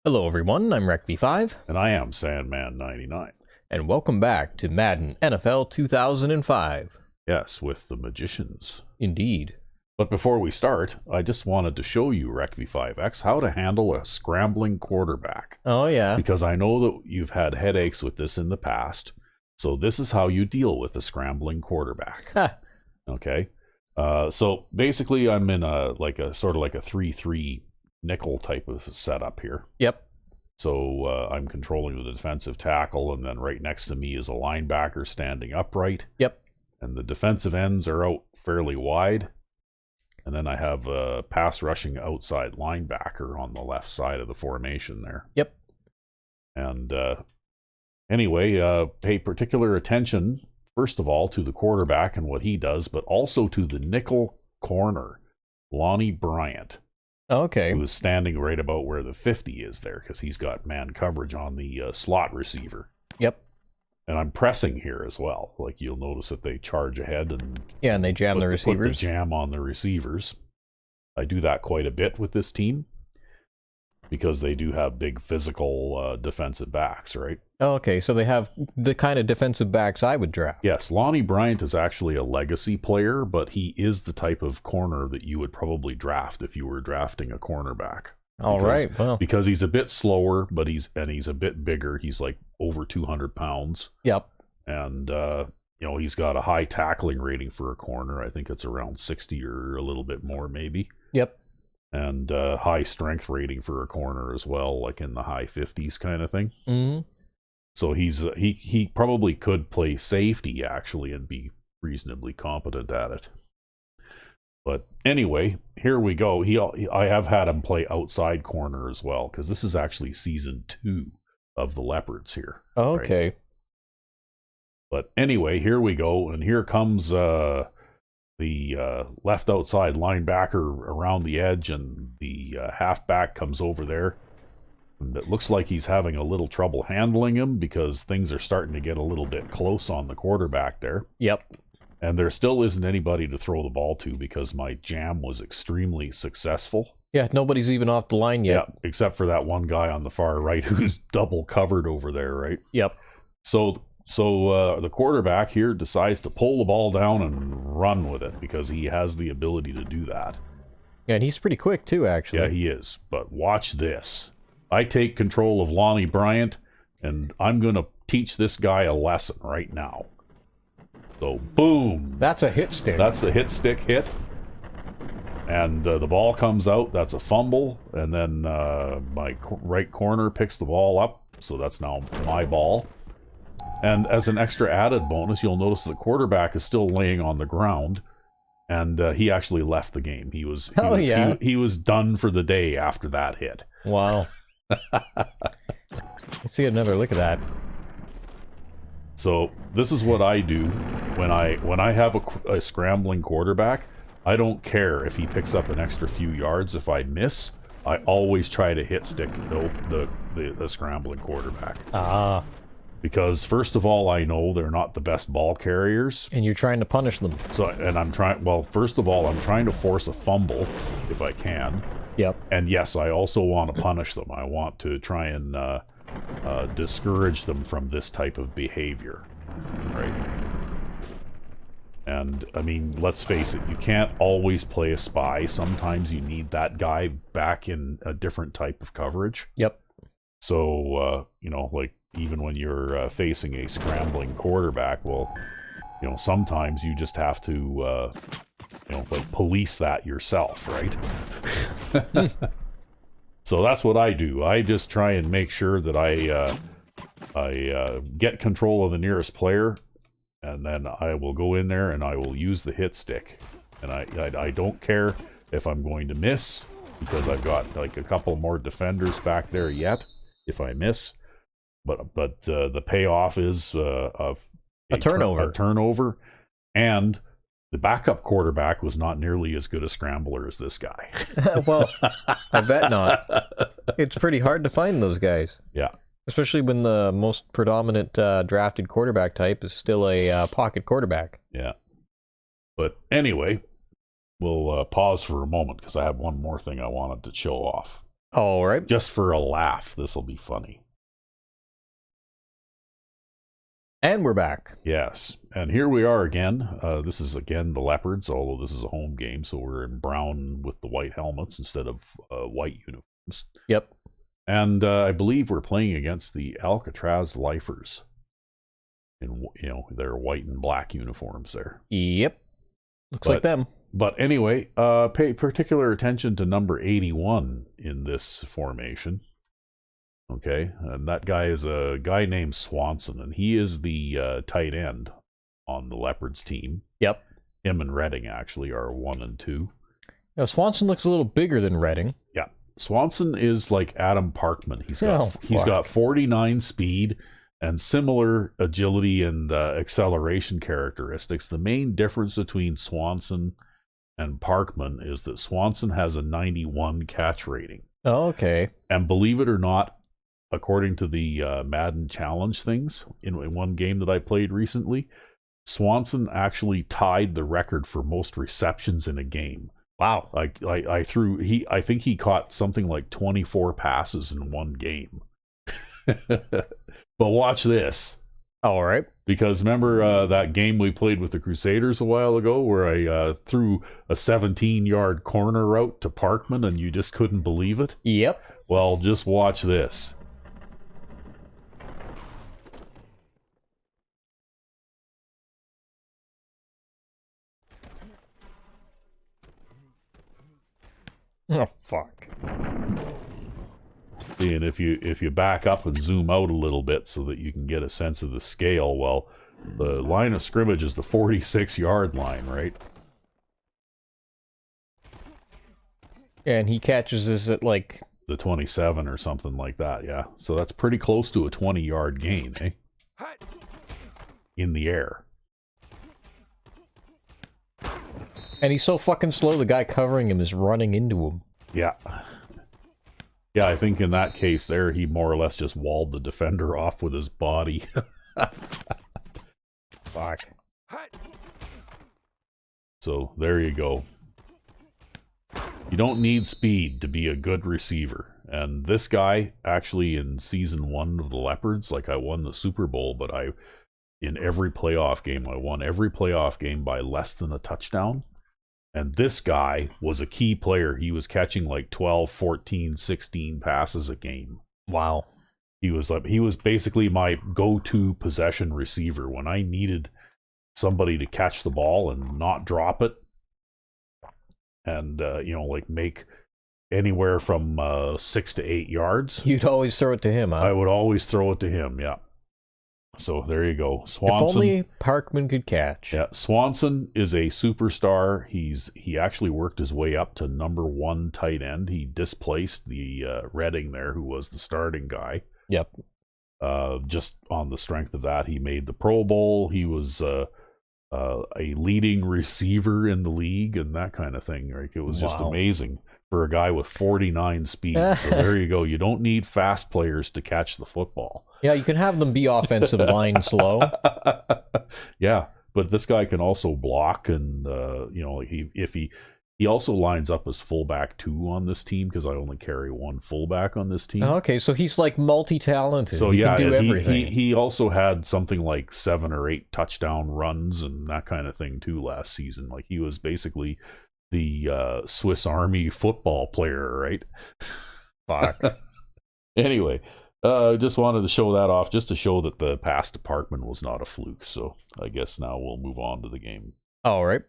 Hello everyone, I'm RecV5, And I am Sandman99. and welcome back to Madden NFL 2005. Yes, with the Magicians. Indeed. But before we start, I just wanted to show you, RecV5X, how to handle a scrambling quarterback. Oh yeah. Because I know that you've had headaches with this in the past. So this is how you deal with a scrambling quarterback. Okay? So basically I'm in a sort of like a 3-3 nickel type of setup here. Yep. So I'm controlling the defensive tackle, and then right next to me is a linebacker standing upright. Yep. And the defensive ends are out fairly wide. And then I have a pass rushing outside linebacker on the left side of the formation there. Yep. And anyway, pay particular attention, first of all, to the quarterback and what he does, but also to the nickel corner, Lonnie Bryant. Okay. Who is standing right about where the 50 is there, because he's got man coverage on the slot receiver. Yep. And I'm pressing here as well. Like, you'll notice that they charge ahead and yeah, and they jam the receivers. Put the jam on the receivers. I do that quite a bit with this team because they do have big physical defensive backs, right? Oh, okay, so they have the kind of defensive backs I would draft. Yes, Lonnie Bryant is actually a legacy player, but he is the type of corner that you would probably draft if you were drafting a cornerback. All right, well. Because he's a bit slower, but he's a bit bigger. He's like over 200 pounds. Yep. And, he's got a high tackling rating for a corner. I think it's around 60 or a little bit more maybe. Yep. And high strength rating for a corner as well, like in the high 50s kind of thing. Mm-hmm. So he probably could play safety, actually, and be reasonably competent at it. But anyway, here we go. I have had him play outside corner as well, because this is actually season 2 of the Leopards here. Okay. Right? But anyway, here we go, and here comes the left outside linebacker around the edge, and the halfback comes over there. And it looks like he's having a little trouble handling him because things are starting to get a little bit close on the quarterback there. Yep. And there still isn't anybody to throw the ball to because my jam was extremely successful. Yeah, nobody's even off the line yet. Yeah, except for that one guy on the far right who's double covered over there, right? Yep. So the quarterback here decides to pull the ball down and run with it because he has the ability to do that. Yeah, and he's pretty quick too, actually. Yeah, he is. But watch this. I take control of Lonnie Bryant, and I'm going to teach this guy a lesson right now. So, boom. That's a hit stick. That's a hit stick hit. And the ball comes out. That's a fumble. And then my right corner picks the ball up. So that's now my ball. And as an extra added bonus, you'll notice the quarterback is still laying on the ground. And he actually left the game. He was done for the day after that hit. Wow. Let's see another look at that. So this is what I do when I have a scrambling quarterback. I don't care if he picks up an extra few yards. If I miss, I always try to hit stick the scrambling quarterback. Ah. Because first of all, I know they're not the best ball carriers. And you're trying to punish them. So, first of all, I'm trying to force a fumble if I can. Yep. And yes, I also want to punish them. I want to try and discourage them from this type of behavior, right? And, I mean, let's face it, you can't always play a spy. Sometimes you need that guy back in a different type of coverage. Yep. So, even when you're facing a scrambling quarterback, sometimes you just have to, police that yourself, right? So that's what I do. I just try and make sure that I get control of the nearest player, and then I will go in there and I will use the hit stick. And I don't care if I'm going to miss, because I've got like a couple more defenders back there yet if I miss. But the payoff is of a turnover. A turnover, and the backup quarterback was not nearly as good a scrambler as this guy. Well, I bet not. It's pretty hard to find those guys. Yeah. Especially when the most predominant drafted quarterback type is still a pocket quarterback. Yeah. But anyway, we'll pause for a moment because I have one more thing I wanted to show off. All right. Just for a laugh, this will be funny. And we're back. Yes, and here we are again. This is again the Leopards, although this is a home game, so we're in brown with the white helmets instead of white uniforms. Yep. And I believe we're playing against the Alcatraz Lifers. In their white and black uniforms there. Yep. Looks like them. But anyway, pay particular attention to number 81 in this formation. Okay, and that guy is a guy named Swanson, and he is the tight end on the Leopards team. Yep. Him and Redding actually are 1 and 2. Now, Swanson looks a little bigger than Redding. Yeah, Swanson is like Adam Parkman. He's got 49 speed and similar agility and acceleration characteristics. The main difference between Swanson and Parkman is that Swanson has a 91 catch rating. Oh, okay. And believe it or not, according to the Madden challenge things, in one game that I played recently, Swanson actually tied the record for most receptions in a game. Wow. I think he caught something like 24 passes in one game. But watch this. All right. Because remember that game we played with the Crusaders a while ago where I threw a 17-yard corner route to Parkman and you just couldn't believe it? Yep. Well, just watch this. Oh, fuck. And if you back up and zoom out a little bit so that you can get a sense of the scale, well, the line of scrimmage is the 46-yard line, right? And he catches this at like the 27 or something like that, yeah. So that's pretty close to a 20-yard gain, eh? In the air. And he's so fucking slow, the guy covering him is running into him. Yeah. Yeah, I think in that case there, he more or less just walled the defender off with his body. Fuck. So, there you go. You don't need speed to be a good receiver. And this guy, actually in Season 1 of the Leopards, like I won the Super Bowl, but in every playoff game, I won every playoff game by less than a touchdown. And this guy was a key player. He was catching like 12, 14, 16 passes a game. Wow. He was basically my go-to possession receiver when I needed somebody to catch the ball and not drop it. And, like make anywhere from 6 to 8 yards. You'd always throw it to him, huh? I would always throw it to him, yeah. So there you go. Swanson. If only Parkman could catch. Yeah, Swanson is a superstar. He actually worked his way up to number 1 tight end. He displaced the Redding there, who was the starting guy. Yep. Just on the strength of that, he made the Pro Bowl. He was a leading receiver in the league and that kind of thing. Right? It was just amazing for a guy with 49 speed. So there you go. You don't need fast players to catch the football. Yeah, you can have them be offensive line slow. Yeah, but this guy can also block, and he also lines up as fullback too on this team because I only carry one fullback on this team. Okay, so he's like multi-talented. So he yeah, can do everything. He also had something like 7 or 8 touchdown runs and that kind of thing too last season. Like he was basically the Swiss Army football player, right? Fuck. Anyway. Just wanted to show that off, just to show that the pass to Parkman was not a fluke. So I guess now we'll move on to the game. All right.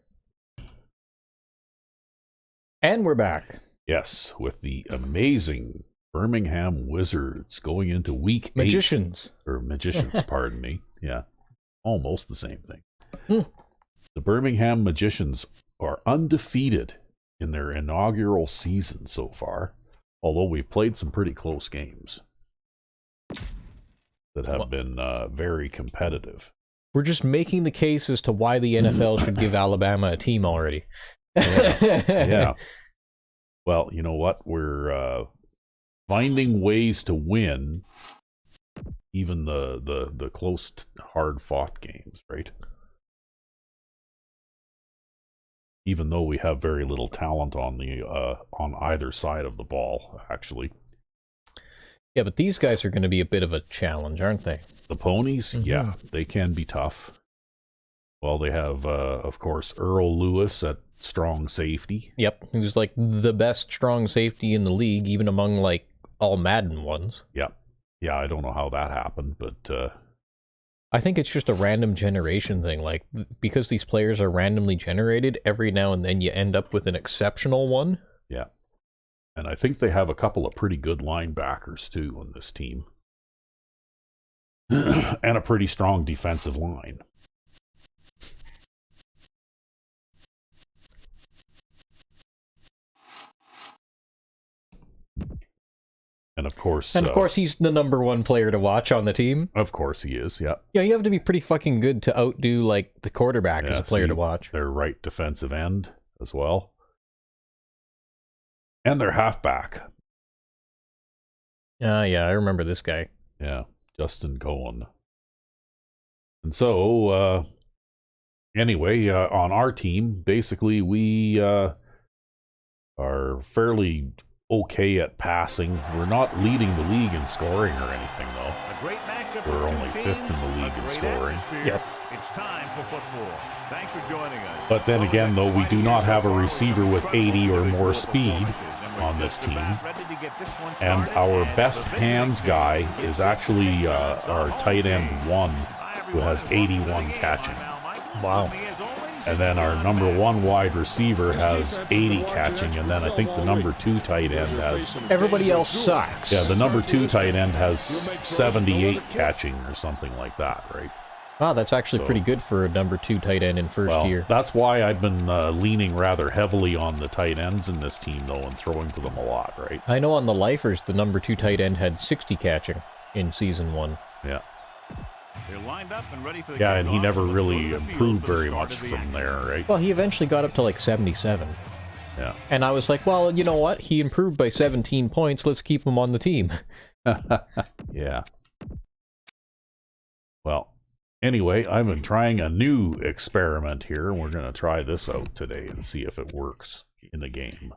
And we're back. Yes, with the amazing Birmingham Wizards going into week 8. Magicians. Or Magicians, pardon me. Yeah, almost the same thing. The Birmingham Magicians are undefeated in their inaugural season so far, although we've played some pretty close games that have been very competitive. We're just making the case as to why the NFL should give Alabama a team already. Yeah. Well, you know what? We're finding ways to win even the close, hard-fought games, right? even though we have very little talent on the on either side of the ball, actually. Yeah, but these guys are going to be a bit of a challenge, aren't they? The ponies, yeah, they can be tough. Well, they have, of course, Earl Lewis at strong safety. Yep, he was like the best strong safety in the league, even among like all Madden ones. Yeah, I don't know how that happened, but I think it's just a random generation thing. Like, because these players are randomly generated, every now and then you end up with an exceptional one. Yeah. And I think they have a couple of pretty good linebackers, too, on this team. And a pretty strong defensive line. And of course, he's the #1 player to watch on the team. Of course he is, yeah. Yeah, you have to be pretty fucking good to outdo, like, the quarterback as a player to watch. Their right defensive end as well. And their halfback. Yeah, I remember this guy. Yeah, Justin Cohen. And so, anyway, on our team, basically we are fairly okay at passing. We're not leading the league in scoring or anything, though. We're only 5th in the league in scoring. Yep. It's time for football. Thanks for joining us. But then again, though, we do not have a receiver with 80 or more speed on this team. And our best hands guy is actually our tight end 1, who has 81 catching. Wow. And then our #1 wide receiver has 80 catching, and then I think the #2 tight end has... Everybody else sucks. Yeah, the #2 tight end has 78 catching or something like that, right? Wow, that's actually pretty good for a #2 tight end in first year. That's why I've been leaning rather heavily on the tight ends in this team, though, and throwing to them a lot, right? I know on the Lifers, the #2 tight end had 60 catching in Season 1. Yeah. They're lined up and ready for the Yeah, and he never really improved very much from there, right? Well, he eventually got up to like 77. Yeah. And I was like, well, you know what? He improved by 17 points. Let's keep him on the team. Yeah. Well, anyway, I've been trying a new experiment here, and we're going to try this out today and see if it works in a game.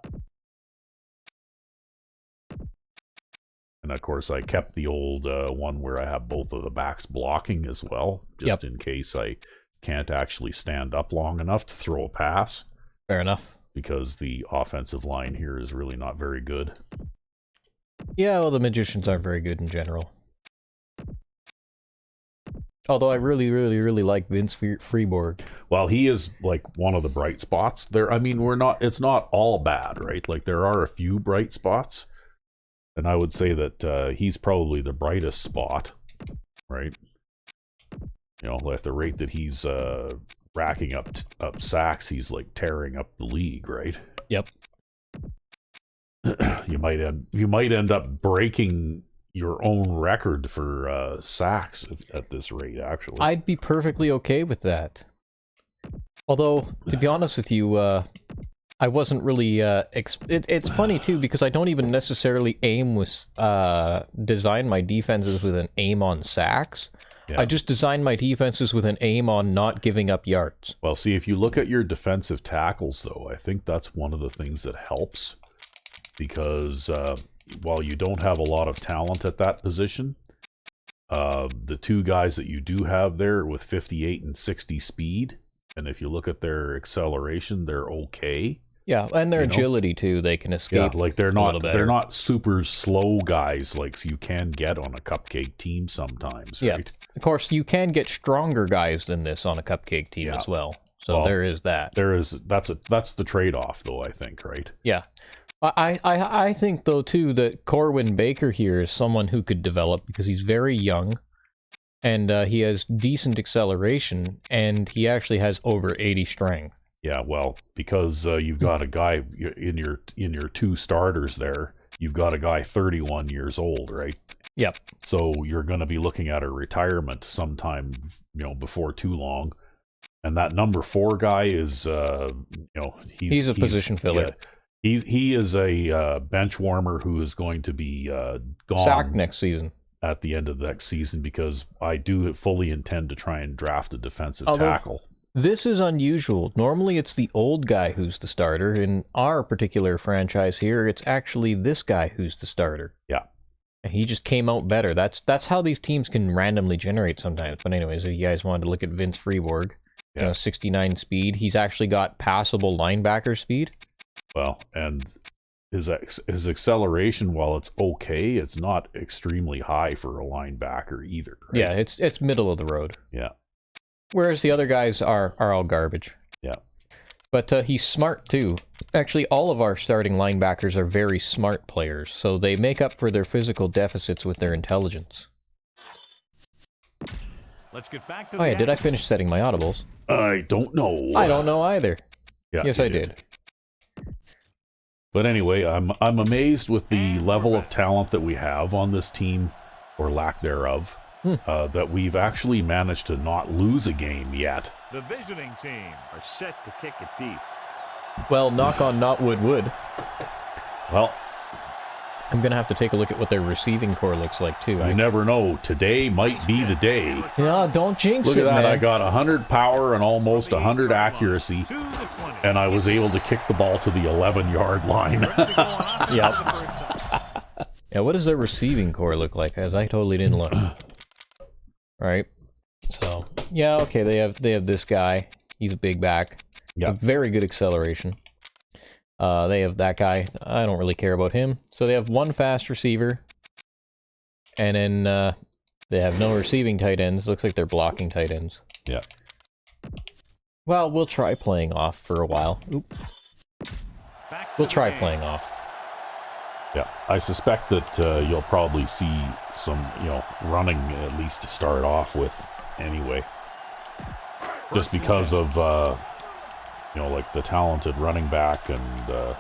And of course, I kept the old one where I have both of the backs blocking as well, just in case I can't actually stand up long enough to throw a pass. Fair enough. Because the offensive line here is really not very good. Yeah, well, the Magicians aren't very good in general. Although I really, really, really like Vince Freeborg. Well, he is like one of the bright spots there. I mean, it's not all bad, right? Like there are a few bright spots. And I would say that he's probably the brightest spot, right? You know, at the rate that he's racking up sacks, he's like tearing up the league, right? Yep. You might end up breaking your own record for sacks at this rate, actually. I'd be perfectly okay with that. Although, to be honest with you, I wasn't really, it's funny too, because I don't even necessarily design my defenses with an aim on sacks. Yeah. I just design my defenses with an aim on not giving up yards. Well, see, if you look at your defensive tackles, though, I think that's one of the things that helps. Because while you don't have a lot of talent at that position, the two guys that you do have there with 58 and 60 speed, and if you look at their acceleration, they're okay. Yeah, and their agility too, they can escape. Yeah, like they're not super slow guys like you can get on a cupcake team sometimes, right? Yeah. Of course, you can get stronger guys than this on a cupcake team as well. So there is that. That's the trade-off though, I think, right? Yeah. I think though too that Corwin Baker here is someone who could develop because he's very young and he has decent acceleration and he actually has over 80 strength. Yeah, well, because you've got a guy in your two starters there, you've got a guy 31 years old, right? Yep. So you're going to be looking at a retirement sometime, before too long. And that #4 guy is, he's a position filler. Yeah, he is a bench warmer who is going to be gone sacked next season. At the end of the next season, because I do fully intend to try and draft a defensive tackle. This is unusual. Normally it's the old guy who's the starter. In our particular franchise here, it's actually this guy who's the starter. Yeah. And he just came out better. That's how these teams can randomly generate sometimes. But anyways, if you guys wanted to look at Vince Freeborg, 69 speed. He's actually got passable linebacker speed. Well, and his acceleration, while it's okay, it's not extremely high for a linebacker either. Right? Yeah, it's middle of the road. Yeah. Whereas the other guys are all garbage. Yeah. But he's smart too. Actually, all of our starting linebackers are very smart players, so they make up for their physical deficits with their intelligence. Let's get back to did I finish setting my audibles? I don't know. I don't know either. Yeah, yes, I did. But anyway, I'm amazed with the level of talent that we have on this team, or lack thereof, that we've actually managed to not lose a game yet. The visiting team are set to kick it deep. Well, knock on not wood. Well, I'm going to have to take a look at what their receiving core looks like, too. You never know. Today might be the day. Yeah, don't jinx it, Look at that. man. I got 100 power and almost 100 accuracy, and I was able to kick the ball to the 11-yard line. Yep. Yeah, what does their receiving core look like? As I totally didn't look. Right. So, yeah, okay, they have this guy. He's a big back. Yeah. Very good acceleration. They have that guy. I don't really care about him. So they have one fast receiver. And then they have no receiving tight ends. Looks like they're blocking tight ends. Yeah. Well, we'll try playing off for a while. Oop. We'll try playing off. Yeah, I suspect that you'll probably see some, running at least to start off with anyway. Just because of, like the talented running back and... Well,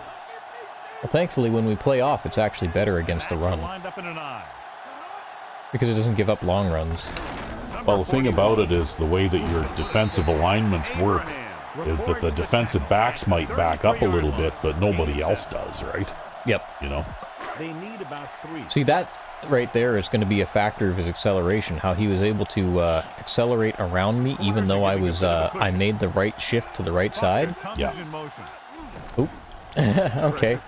thankfully, when we play off, it's actually better against the run. Because it doesn't give up long runs. Well, the thing about it is the way that your defensive alignments work is that the defensive backs might back up a little bit, but nobody else does, right? Yep. They need about 3. See, that right there is going to be a factor of his acceleration, how he was able to accelerate around me even though I made the right shift to the right side. Yeah. Oop. Okay.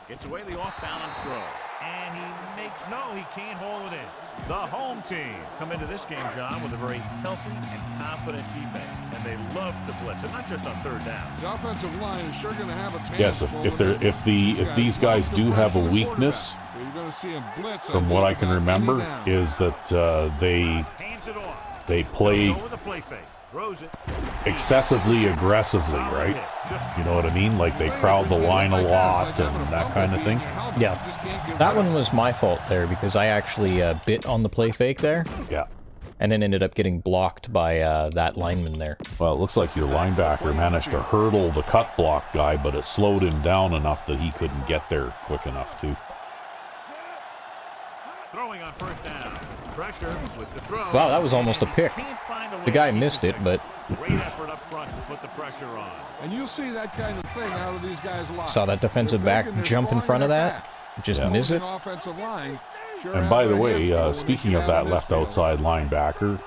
Gets away the off-balance throw. And he makes he can't hold it in. The home team come into this game, John, with a very healthy and confident defense, and they love to blitz, and not just on third down. The offensive line is sure going to have a yes, if these guys do have a weakness, from what I can remember, is that they play excessively aggressively, right? You know what I mean? Like they crowd the line a lot and that kind of thing. Yeah. That one was my fault there because I actually bit on the play fake there. Yeah. And then ended up getting blocked by that lineman there. Well, it looks like your linebacker managed to hurdle the cut block guy, but it slowed him down enough that he couldn't get there quick enough too. Throwing on first down. Pressure with the throw. Wow, that was almost a pick. The guy missed it, but... Great effort up front to put the pressure on. And you'll see that kind of thing out of these guys a lot. Saw that defensive back jump in front of that. Just miss it. And by the way, speaking of that left outside linebacker,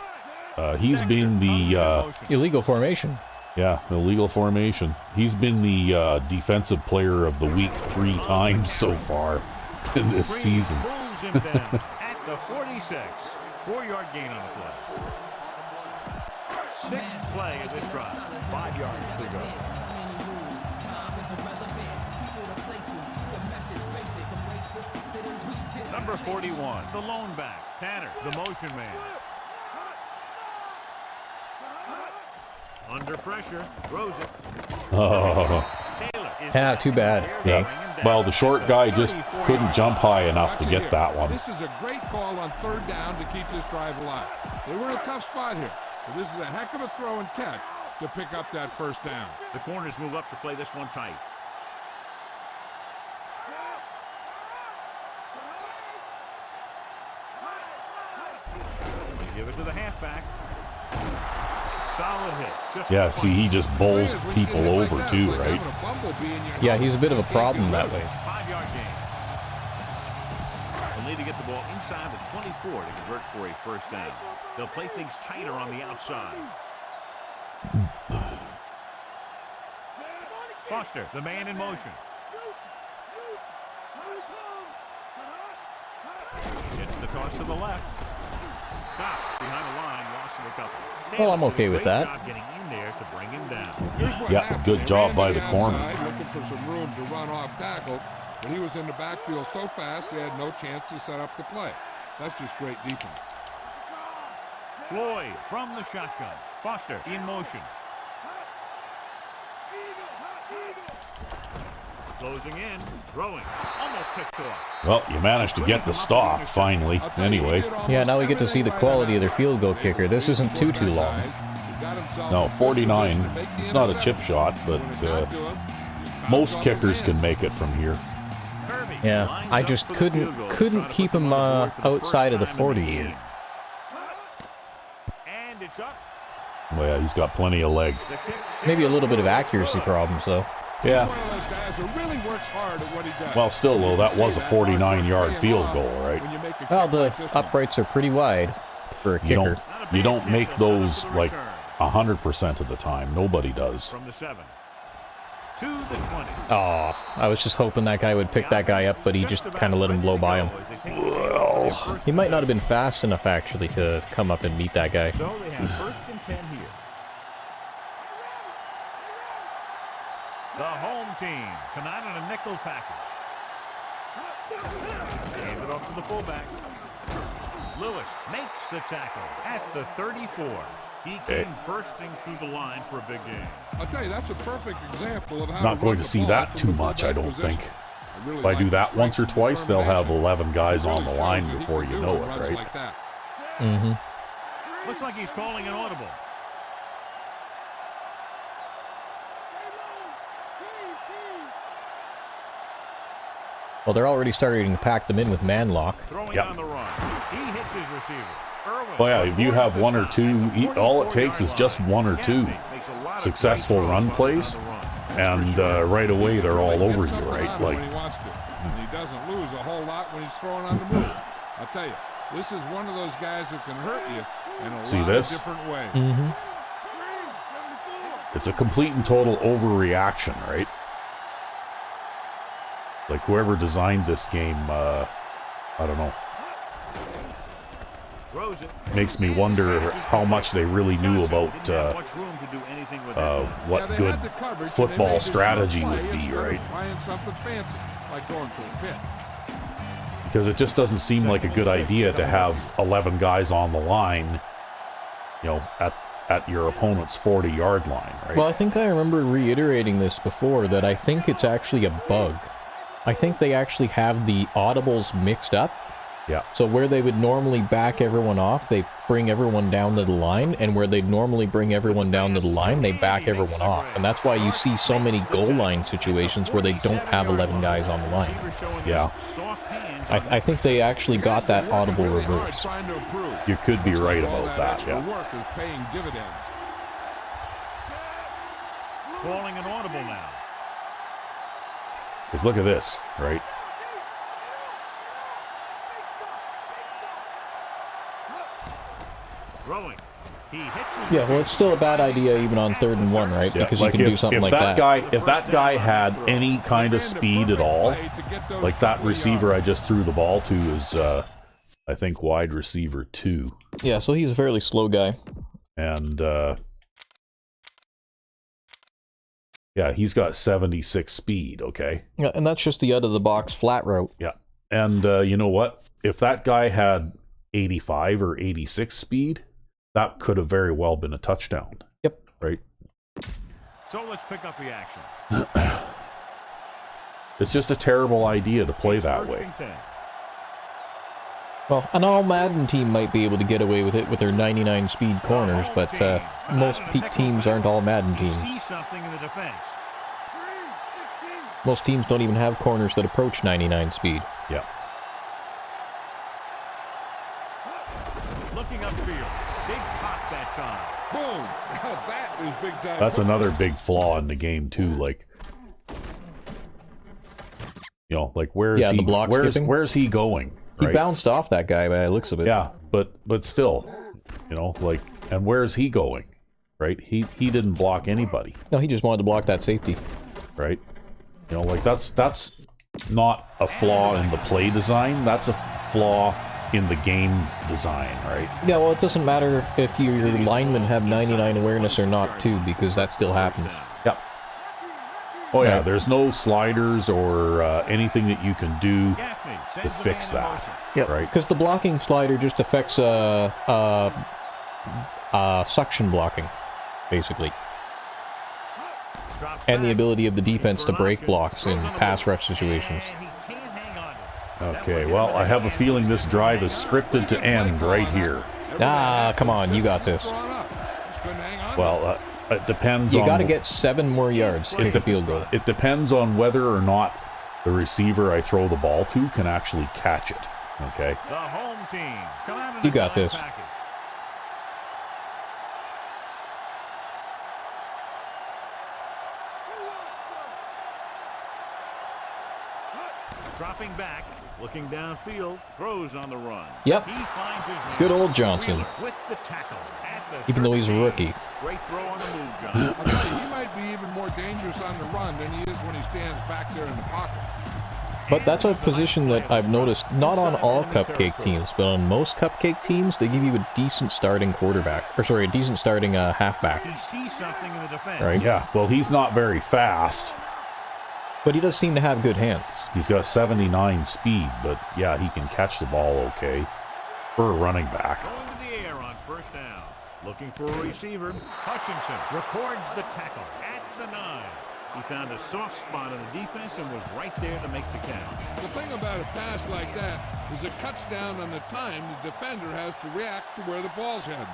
he's been the... illegal formation. Yeah, illegal formation. He's been the defensive player of the week 3 times so far in this season. At the 46. 4-yard gain on the play. 6th play of this drive. 5 yards to go. Number 41, the lone back. Tanner, the motion man. Under pressure, throws it. Oh. Yeah, too bad. Yeah. Well, the short guy just couldn't jump high enough to get that one. This is a great call on third down to keep this drive alive. They were in a tough spot here, but this is a heck of a throw and catch to pick up that first down. The corners move up to play this one tight. They give it to the halfback. Solid hit. Yeah, see, he just bowls people over too, right? Yeah, he's a bit of a problem that way. 5-yard gain. They'll need to get the ball inside the 24 to convert for a first down. They'll play things tighter on the outside. Foster, the man in motion. Gets the toss to the left. Stop behind the line, loss of a couple. Well, I'm okay with that. Job getting in there to bring him down. Yeah, good job by the corner. Looking for some room to run off tackle, but he was in the backfield so fast they had no chance to set up the play. That's just great defense. Floyd from the shotgun. Foster in motion. Closing in, throwing, almost picked off. Well, you managed to get the stop, finally. Anyway. Yeah, now we get to see the quality of their field goal kicker. This isn't too long. No, 49. It's not a chip shot, but most kickers can make it from here. Yeah, I just couldn't keep him outside of the 40 here. And it's up. Well, yeah, he's got plenty of leg. Maybe a little bit of accuracy problems, though. Yeah. One of those guys who really works hard at what he does. Well, still, though, that was a 49-yard field goal, right? Well, the uprights are pretty wide for a kicker. You don't make those, like, 100% of the time. Nobody does. From the 7 to the 20. Oh, I was just hoping that guy would pick that guy up, but he just kind of let him blow by him. Well, He might not have been fast enough, actually, to come up and meet that guy. So they have first and 10 here. The home team come out in a nickel package. Hand it off to the fullback. Lewis makes the tackle at the 34. He came bursting through the line for a big game. I'll tell you, that's a perfect example of how not going to see that too much, I don't think. If I do that once or twice, they'll have 11 guys on the line before you know it, right? Mm-hmm. Looks like he's calling an audible. Well, they're already starting to pack them in with man lock. Throwing on the run. He hits his receiver. Well, yeah, if you have one or two, all it takes is just one or two successful run plays, and right away they're all over you, right? Like, and he doesn't lose a whole lot when he's throwing on the move. I'll tell you, this is one of those guys who can hurt you in a lot of different ways. Mm-hmm. It's a complete and total overreaction, right? Like, whoever designed this game, I don't know. Makes me wonder how much they really knew about what good football strategy would be, right? Because it just doesn't seem like a good idea to have 11 guys on the line, you know, at your opponent's 40-yard line, right? Well, I think I remember reiterating this before, that I think it's actually a bug. I think they actually have the audibles mixed up. Yeah. So where they would normally back everyone off, they bring everyone down to the line, and where they'd normally bring everyone down to the line, they back everyone off. And that's why you see so many goal line situations where they don't have 11 guys on the line. Yeah. I think they actually got that audible reversed. You could be right about that, yeah. Calling an audible now. Because look at this, right? Throwing. He hits his Yeah, well, it's still a bad idea even on 3rd and 1, right? Yeah, because like you can do something like that. If that guy had any kind of speed at all, like that receiver I just threw the ball to is, I think, wide receiver 2. Yeah, so he's a fairly slow guy. And, yeah, he's got 76 speed, okay? Yeah, and that's just the out-of-the-box flat route. Yeah. And you know what? If that guy had 85 or 86 speed, that could have very well been a touchdown. Yep. Right? So let's pick up the action. It's just a terrible idea to play that way. Well, an all-Madden team might be able to get away with it with their 99 speed corners, but most peak teams aren't all-Madden teams. Most teams don't even have corners that approach 99 speed. Yeah. Looking upfield. Big pop that time. Boom! Now that is big time. That's another big flaw in the game, too. Like, you know, like where's he going? Right? He bounced off that guy by the looks of it. Yeah, but still, you know, like, and where's he going? Right? He didn't block anybody. No, he just wanted to block that safety. right? You know, like that's not a flaw in the play design. That's a flaw in the game design, right? Yeah, well, it doesn't matter if your linemen have 99 awareness or not, too, because that still happens. Yep. Oh yeah, Right. there's no sliders or anything that you can do to fix that. Yep. Right. Because the blocking slider just affects suction blocking, basically. And the ability of the defense to break blocks in pass rush situations. Okay, well, I have a feeling this drive is scripted to end right here. Ah, come on, you got this. Well, it depends You on... got to get 7 more yards to kick a field goal. It depends on whether or not the receiver I throw the ball to can actually catch it. Okay? The home team. Come out in You the got this. package. Dropping back, looking downfield, throws on the run. Yep. He finds his man. Good old Johnson. With the tackle at the Even though he's a 13. rookie. Great throw on the move, John. He might be even more dangerous on the run than he is when he stands back there in the pocket. But that's a position that I've noticed, not on all Cupcake teams, but on most Cupcake teams, they give you a decent starting quarterback. Or sorry, a decent starting halfback. He sees something in the defense. Right. Yeah, well, he's not very fast. But he does seem to have good hands. He's got 79 speed, but yeah, he can catch the ball okay for a running back. Going to the air on first down. Looking for a receiver. Hutchinson records the tackle at the 9. He found a soft spot on the defense and was right there to make the catch. The thing about a pass like that is it cuts down on the time the defender has to react to where the ball's heading.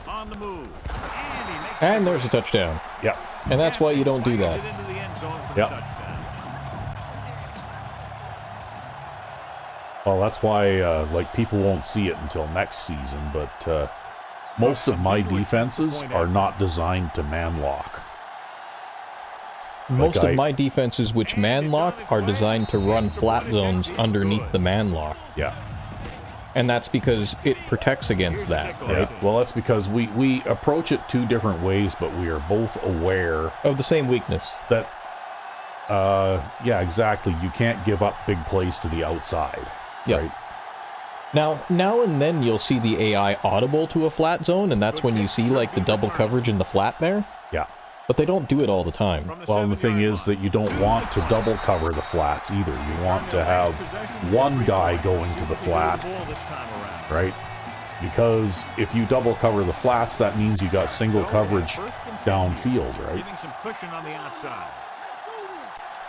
On the move. And there's a touchdown. Yep. And that's why you don't do that. Into the end zone for the Yep. touchdown. Well, that's why like people won't see it until next season, but most of my defenses are not designed to man lock. Most Like of my defenses which man lock are designed to run flat zones underneath the man lock. Yeah. And that's because it protects against that, right? Yeah. Well, that's because we approach it 2 different ways, but we are both aware Of the same weakness. that, yeah, exactly. You can't give up big plays to the outside. Yeah. Right? Now and then you'll see the AI audible to a flat zone, and that's when you see like the double coverage in the flat there. Yeah. But they don't do it all the time. Well, and the thing is that you don't want to double cover the flats either. You want to have one guy going to the flat, right? Because if you double cover the flats, that means you got single coverage downfield, right? Giving some cushion on the outside.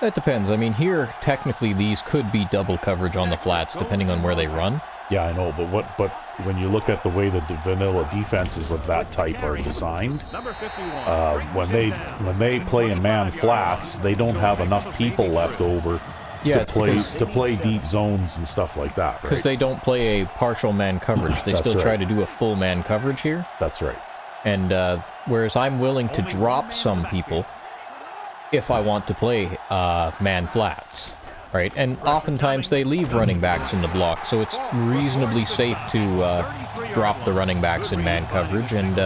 That depends. I mean, here, technically, these could be double coverage on the flats, depending on where they run. Yeah, I know, but when you look at the way the vanilla defenses of that type are designed, Number 51. when they play in man flats, they don't have enough people left over Yeah, to play deep zones and stuff like that, right? because they don't play a partial man coverage. They That's still right. try to do a full man coverage here. That's right. And whereas I'm willing to drop some people if I want to play man flats, right? And oftentimes they leave running backs in the block, so it's reasonably safe to drop the running backs in man coverage. And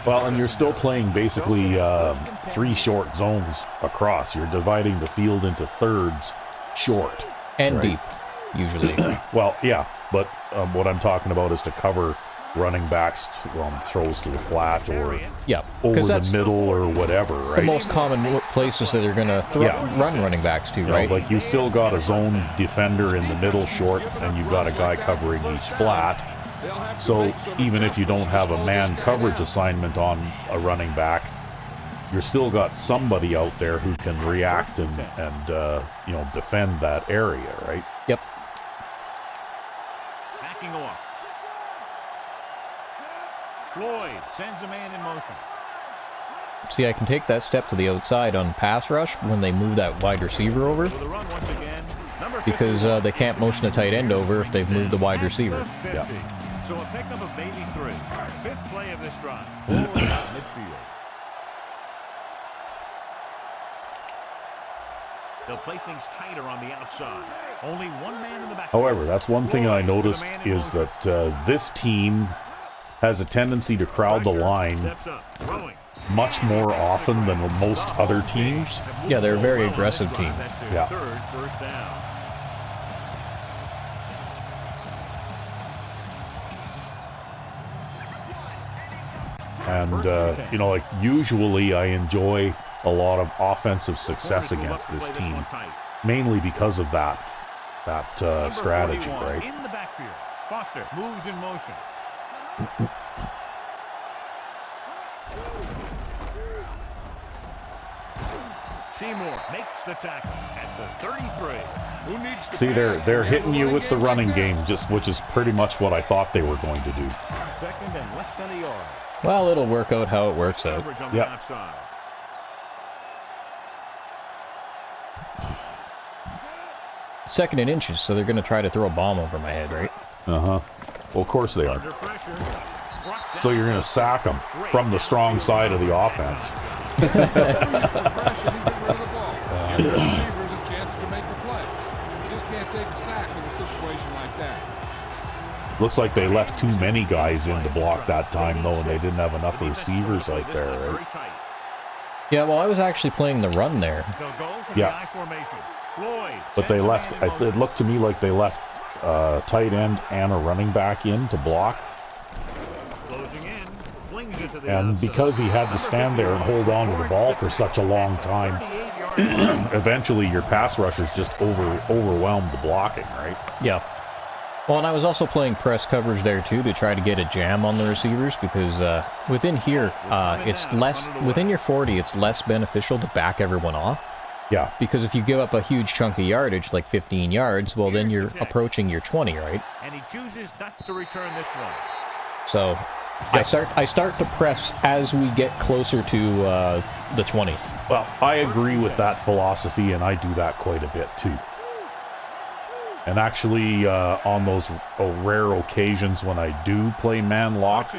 Well, and you're still playing basically 3 short zones across. You're dividing the field into thirds short. and Right. deep, usually. Well, yeah, but what I'm talking about is to cover running backs throws to the flat or Yeah, over because the that's middle or whatever, the right? most common places that they're going to run running backs to, You know, right? like you still got a zone defender in the middle short, and you got a guy covering each flat. So even if you don't have a man coverage assignment on a running back, you're still got somebody out there who can react and defend that area, right? Yep. Backing off. Floyd sends a man in motion. See, I can take that step to the outside on pass rush when they move that wide receiver over, With a run once again. Number because 51. they can't motion a tight end over if they've moved the wide receiver. Yeah. So a pickup of maybe 3. 5th play of this drive. Ball is out midfield. They'll play things tighter on the outside. Only one man in the back. However, that's one thing I noticed is that this team has a tendency to crowd the line much more often than most other teams. Yeah, they're a very aggressive team. Yeah. Third first down. And, you know, like, usually I enjoy a lot of offensive success against this team, mainly because of that strategy, right? In the backfield. Foster moves in motion. Seymour makes the tackle at the 33. Who needs to See, they're hitting you with the running game, just which is pretty much what I thought they were going to do. Second and less than a yard. Well, it'll work out how it works out. Yep. Second and inches, so they're going to try to throw a bomb over my head, right? Uh-huh. Well, of course they are. So you're going to sack them from the strong side of the offense. Looks like they left too many guys in to block that time, though, and they didn't have enough receivers out there, right? Yeah, well, I was actually playing the run there. Yeah. But they left, it looked to me like they left tight end and a running back in to block. And because he had to stand there and hold on to the ball for such a long time, eventually your pass rushers just overwhelmed the blocking, right? Yeah. Well, and I was also playing press coverage there too to try to get a jam on the receivers because within here, it's less within your 40. It's less beneficial to back everyone off. Yeah. Because if you give up a huge chunk of yardage, like 15 yards, well, then you're approaching your 20, right? And he chooses not to return this one. So I start to press as we get closer to the 20. Well, I agree with that philosophy, and I do that quite a bit too. And actually, on those rare occasions when I do play man lock,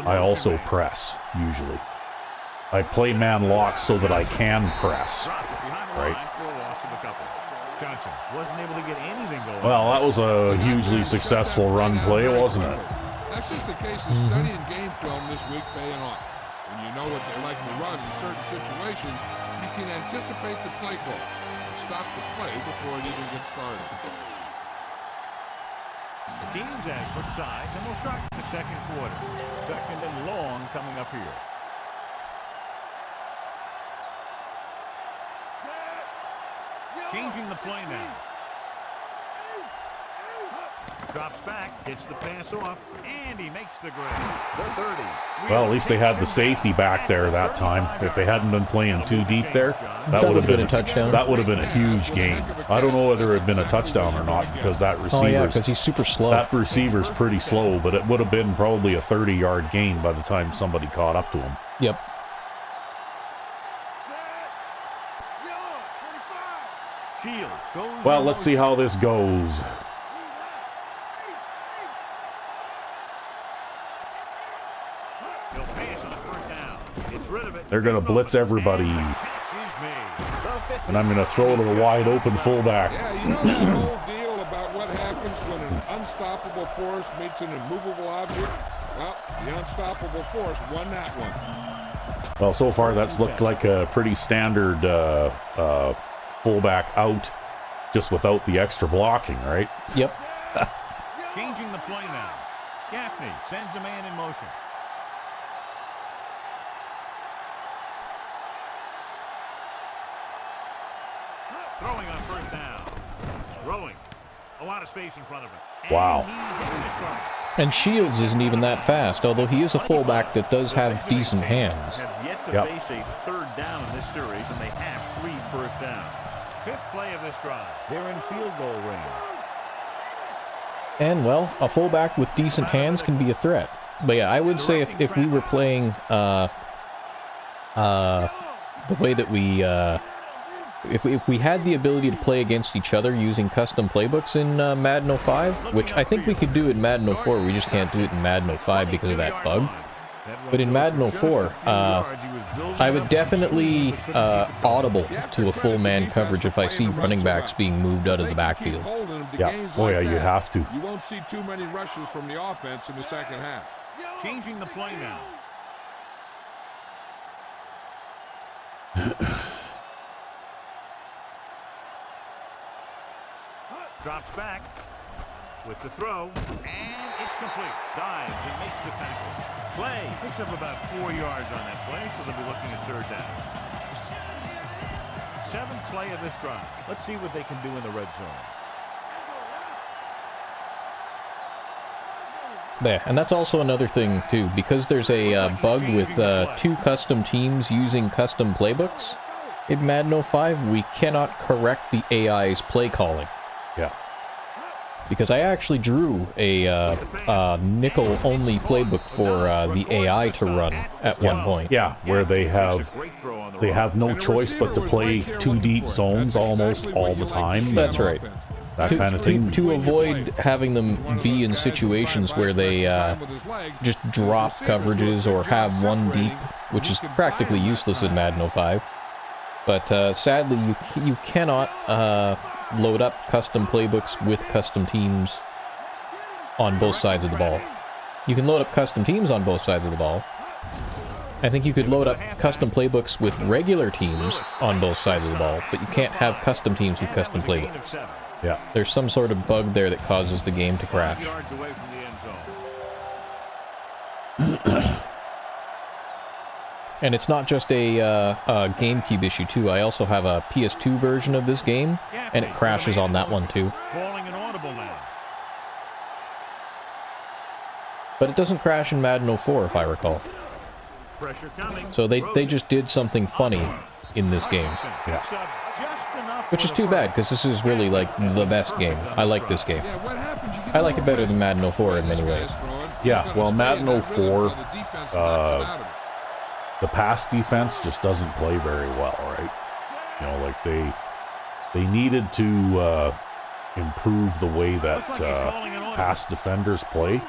I also press, usually. I play man lock so that I can press, right? Well, that was a hugely successful run play, wasn't it? That's just a case of studying game film this week paying off. When you know what they're like to run in certain situations, you can anticipate the play call and stop the play before it even gets started. The teams have switched sides, and we'll start the second quarter. Second and long coming up here. Changing the play now. Drops back, gets the pass off, and he makes the grab. The 30. Well, at least they had the safety back there that time. If they hadn't been playing too deep there, that would have been a touchdown. That would have been a huge game. I don't know whether it had been a touchdown or not because that receiver. Oh yeah, because he's super slow. That receiver's pretty slow, but it would have been probably a 30-yard gain by the time somebody caught up to him. Yep. Well, let's see how this goes. They're going to blitz everybody. And I'm going to throw to the wide open fullback. Yeah, you know the whole deal about what happens when an unstoppable force meets an immovable object? Well, the unstoppable force won that one. Well, so far that's looked like a pretty standard fullback out, just without the extra blocking, right? Yep. Changing the play now. Gaffney sends a man in motion. Throwing on first down. Throwing. A lot of space in front of him. Wow. And Shields isn't even that fast, although he is a fullback that does have decent hands. Have yet to face a third down in this series, and they have 3 first downs. Fifth play of this drive. They're in field goal range. And, well, a fullback with decent hands can be a threat. But yeah, I would say if we were playing the way that we... If we had the ability to play against each other using custom playbooks in Madden 05, which I think we could do in Madden 04, we just can't do it in Madden 05 because of that bug. But in Madden 04, I would definitely audible to a full man coverage if I see running backs being moved out of the backfield. Yeah, oh yeah, you have to. You won't see too many rushes from the offense in the second half. Changing the play now. Drops back with the throw, and it's complete. Dives and makes the tackle. Play picks up about 4 yards on that play, so they'll be looking at third down. 7th play of this drive. Let's see what they can do in the red zone. There, and that's also another thing too, because there's a bug with 2 custom teams using custom playbooks. In Madden 05, we cannot correct the AI's play calling. Yeah. Because I actually drew a nickel-only playbook for the AI to run at one point. Yeah, where they have no choice but to play 2 deep zones almost all the time. That's right. That kind of thing. To avoid having them be in situations where they just drop coverages or have 1 deep, which is practically useless in Madden 05. But sadly, you cannot load up custom playbooks with custom teams on both sides of the ball. You can load up custom teams on both sides of the ball. I think you could load up custom playbooks with regular teams on both sides of the ball, but you can't have custom teams with custom playbooks. Yeah. There's some sort of bug there that causes the game to crash. And it's not just a GameCube issue, too. I also have a PS2 version of this game, and it crashes on that one, too. But it doesn't crash in Madden 04, if I recall. So they just did something funny in this game. Yeah. Which is too bad, because this is really, like, the best game. I like this game. I like it better than Madden 04 in many ways. Yeah, well, Madden 04... the pass defense just doesn't play very well, right? You know, like they needed to improve the way that pass defenders play.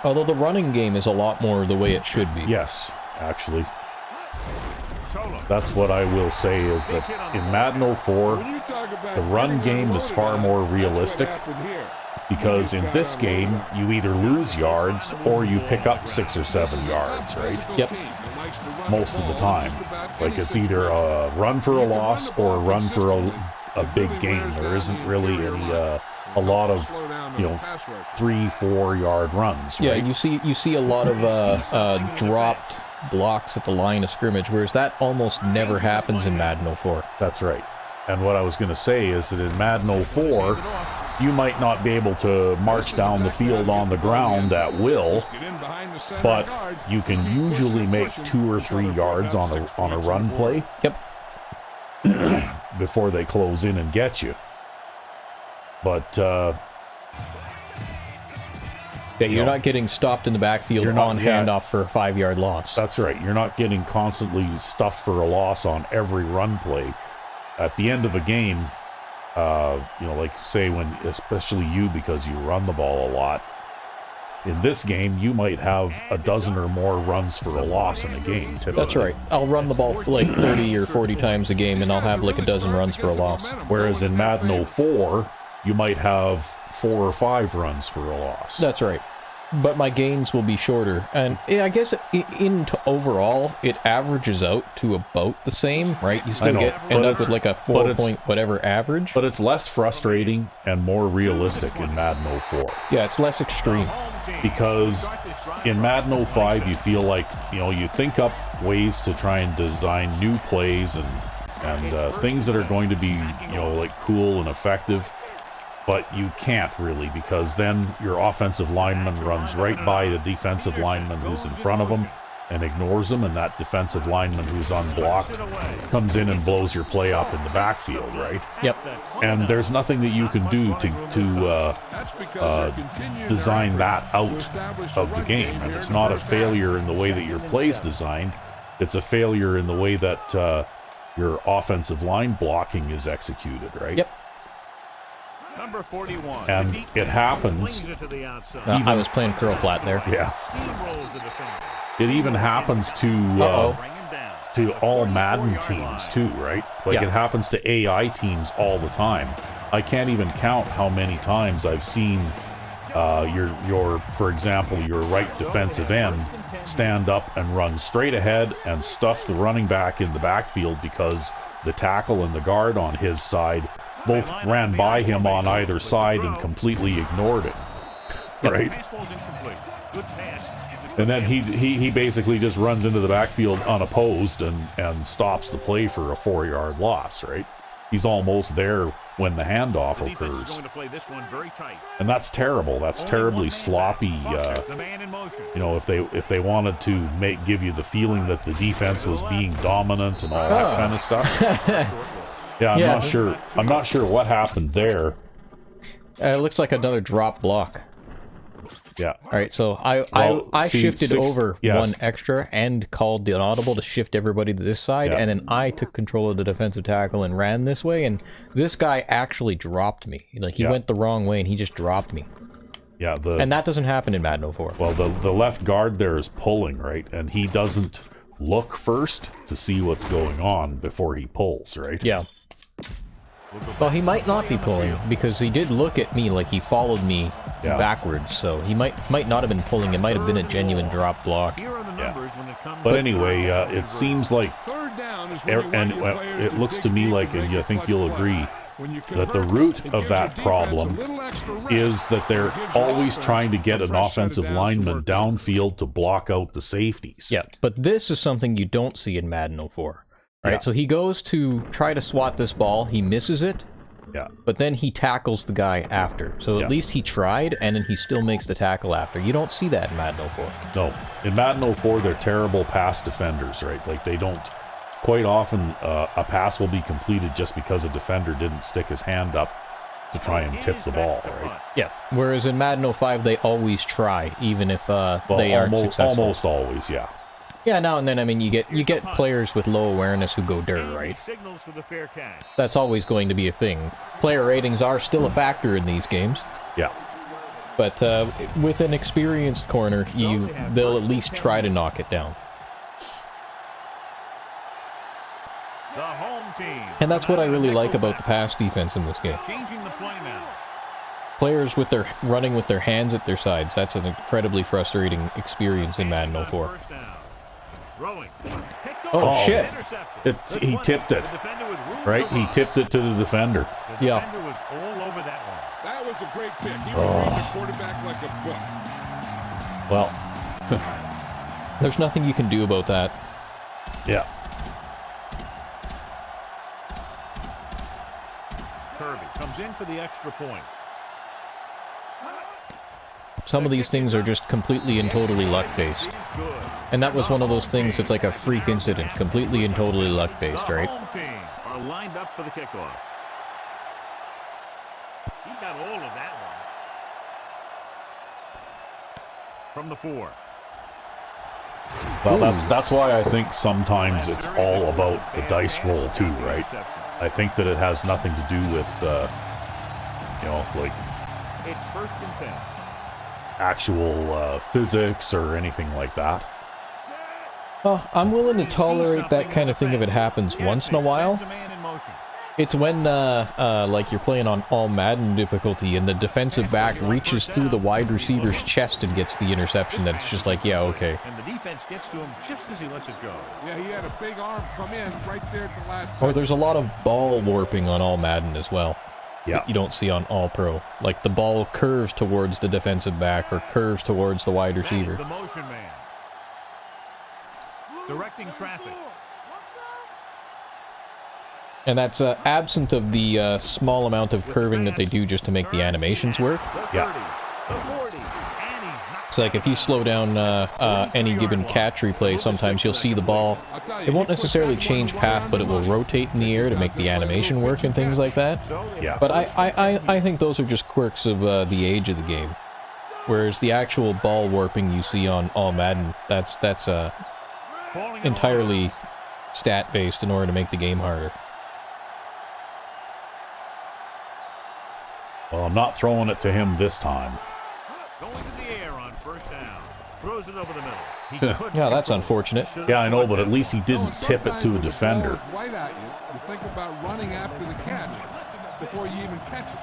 Although the running game is a lot more the way it should be. Yes, actually. That's what I will say is that in Madden 04, the run game is far more realistic. Because in this game, you either lose yards or you pick up 6 or 7 yards, right? Yep. Most of the time. Like it's either a run for a loss or a run for a big gain. There isn't really any a lot of 3-4 yard runs. Right? Yeah, you see a lot of dropped blocks at the line of scrimmage, whereas that almost never happens in Madden 04. That's right. And what I was going to say is that in Madden 04, you might not be able to march down the field on the ground at will, but you can usually make 2 or 3 yards on a run play. Yep. Before they close in and get you. But you're not getting stopped in the backfield on handoff for a 5-yard loss. That's right. You're not getting constantly stuffed for a loss on every run play. At the end of a game, like say when, especially you, because you run the ball a lot, in this game, you might have a dozen or more runs for a loss in a game, typically. That's right. I'll run the ball for like 30 or 40 times a game, and I'll have like a dozen runs for a loss. Whereas in Madden 04, you might have 4 or 5 runs for a loss. That's right. But my gains will be shorter. And I guess overall, it averages out to about the same, right? You still end up with like a 4-point whatever average. But it's less frustrating and more realistic in Madden 04. Yeah, it's less extreme. Because in Madden 05, you feel like, you think up ways to try and design new plays and things that are going to be, like cool and effective. But you can't really, because then your offensive lineman runs right by the defensive lineman who's in front of him and ignores him, and that defensive lineman who's unblocked comes in and blows your play up in the backfield, right? Yep. And there's nothing that you can do to design that out of the game. And it's not a failure in the way that your play's designed. It's a failure in the way that your offensive line blocking is executed, right? Yep. Number 41. And it happens. I was playing curl flat there. Yeah. It even happens Uh-oh. to all Madden teams too, right? Like Yeah. it happens to AI teams all the time. I can't even count how many times I've seen your for example, your right defensive end stand up and run straight ahead and stuff the running back in the backfield because the tackle and the guard on his side both ran by him on either side and completely ignored it. Right? And then he basically just runs into the backfield unopposed and stops the play for a 4-yard loss, right? He's almost there when the handoff occurs. And that's terrible. That's terribly sloppy. You know, if they wanted to give you the feeling that the defense was being dominant and all that kind of stuff. Yeah, I'm not sure what happened there. It looks like another drop block. Yeah. All right, so I shifted over one extra and called the audible to shift everybody to this side, and then I took control of the defensive tackle and ran this way, and this guy actually dropped me. Like, he went the wrong way, and he just dropped me. Yeah, and that doesn't happen in Madden 04. Well, the left guard there is pulling, right? And he doesn't look first to see what's going on before he pulls, right? Yeah. Well, he might not be pulling, because he did look at me like he followed me backwards, so he might not have been pulling. It might have been a genuine drop block. Yeah. But anyway, it seems like, and it looks to me like, and I think you'll agree, that the root of that problem is that they're always trying to get an offensive lineman downfield to block out the safeties. Yeah, but this is something you don't see in Madden 04. Right, so he goes to try to swat this ball, he misses it, but then he tackles the guy after. So at least he tried, and then he still makes the tackle after. You don't see that in Madden 04. No, in Madden 04, they're terrible pass defenders, right? Like, they don't, quite often, a pass will be completed just because a defender didn't stick his hand up to try and tip the ball, right? Yeah, whereas in Madden 05, they always try, even if they aren't successful. Almost always, yeah. Yeah, now and then, I mean, you get players with low awareness who go dirt, right? That's always going to be a thing. Player ratings are still a factor in these games. Yeah. But with an experienced corner, they'll at least try to knock it down. And that's what I really like about the pass defense in this game. Players running with their hands at their sides, that's an incredibly frustrating experience in Madden 04. Oh, shit. He tipped it. Right? He tipped it to the defender. Yeah. That was a great pick. He was reading the quarterback like a book. Well, there's nothing you can do about that. Yeah. Kirby comes in for the extra point. Some of these things are just completely and totally luck-based. And that was one of those things that's like a freak incident, completely and totally luck-based, right? The home team are lined up for the kickoff. He got all of that one. From the 4. Well, that's why I think sometimes it's all about the dice roll too, right? I think that it has nothing to do with, like... It's 1st and 10. Actual physics or anything like that. Well, I'm willing to tolerate that kind of thing if it happens once in a while. It's when, like, you're playing on all Madden difficulty and the defensive back reaches through the wide receiver's chest and gets the interception that it's just like, yeah, okay. And the defense gets to him just as he lets it go. Yeah, he had a big arm come in right there at the last Or there's a lot of ball warping on all Madden as well. Yeah. That you don't see on all pro. Like the ball curves towards the defensive back or curves towards the wide receiver. The motion man. Directing traffic. And that's absent of the small amount of curving that they do just to make the animations work. Yeah. So like if you slow down any given catch replay, sometimes you'll see the ball. It won't necessarily change path, but it will rotate in the air to make the animation work and things like that. Yeah. But I think those are just quirks of the age of the game. Whereas the actual ball warping you see on all Madden, that's entirely stat-based in order to make the game harder. Well, I'm not throwing it to him this time. Going to the air on 1st down. Throws it over the middle. Yeah, that's unfortunate. Yeah, I know, but at least he didn't tip it to a defender. Right at you, you think about running after the catch before you even catch it.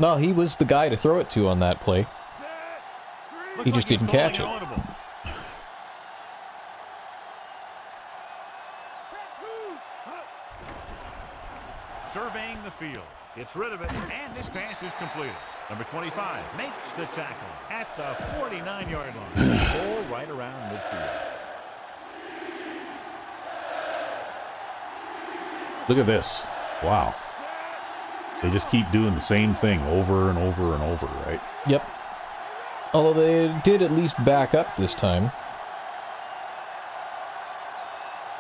No, he was the guy to throw it to on that play. He just didn't catch it. Surveying the field. Gets rid of it, and this pass is completed. Number 25 makes the tackle at the 49-yard line. All right around midfield. Look at this. Wow. They just keep doing the same thing over and over and over, right? Yep. Although they did at least back up this time.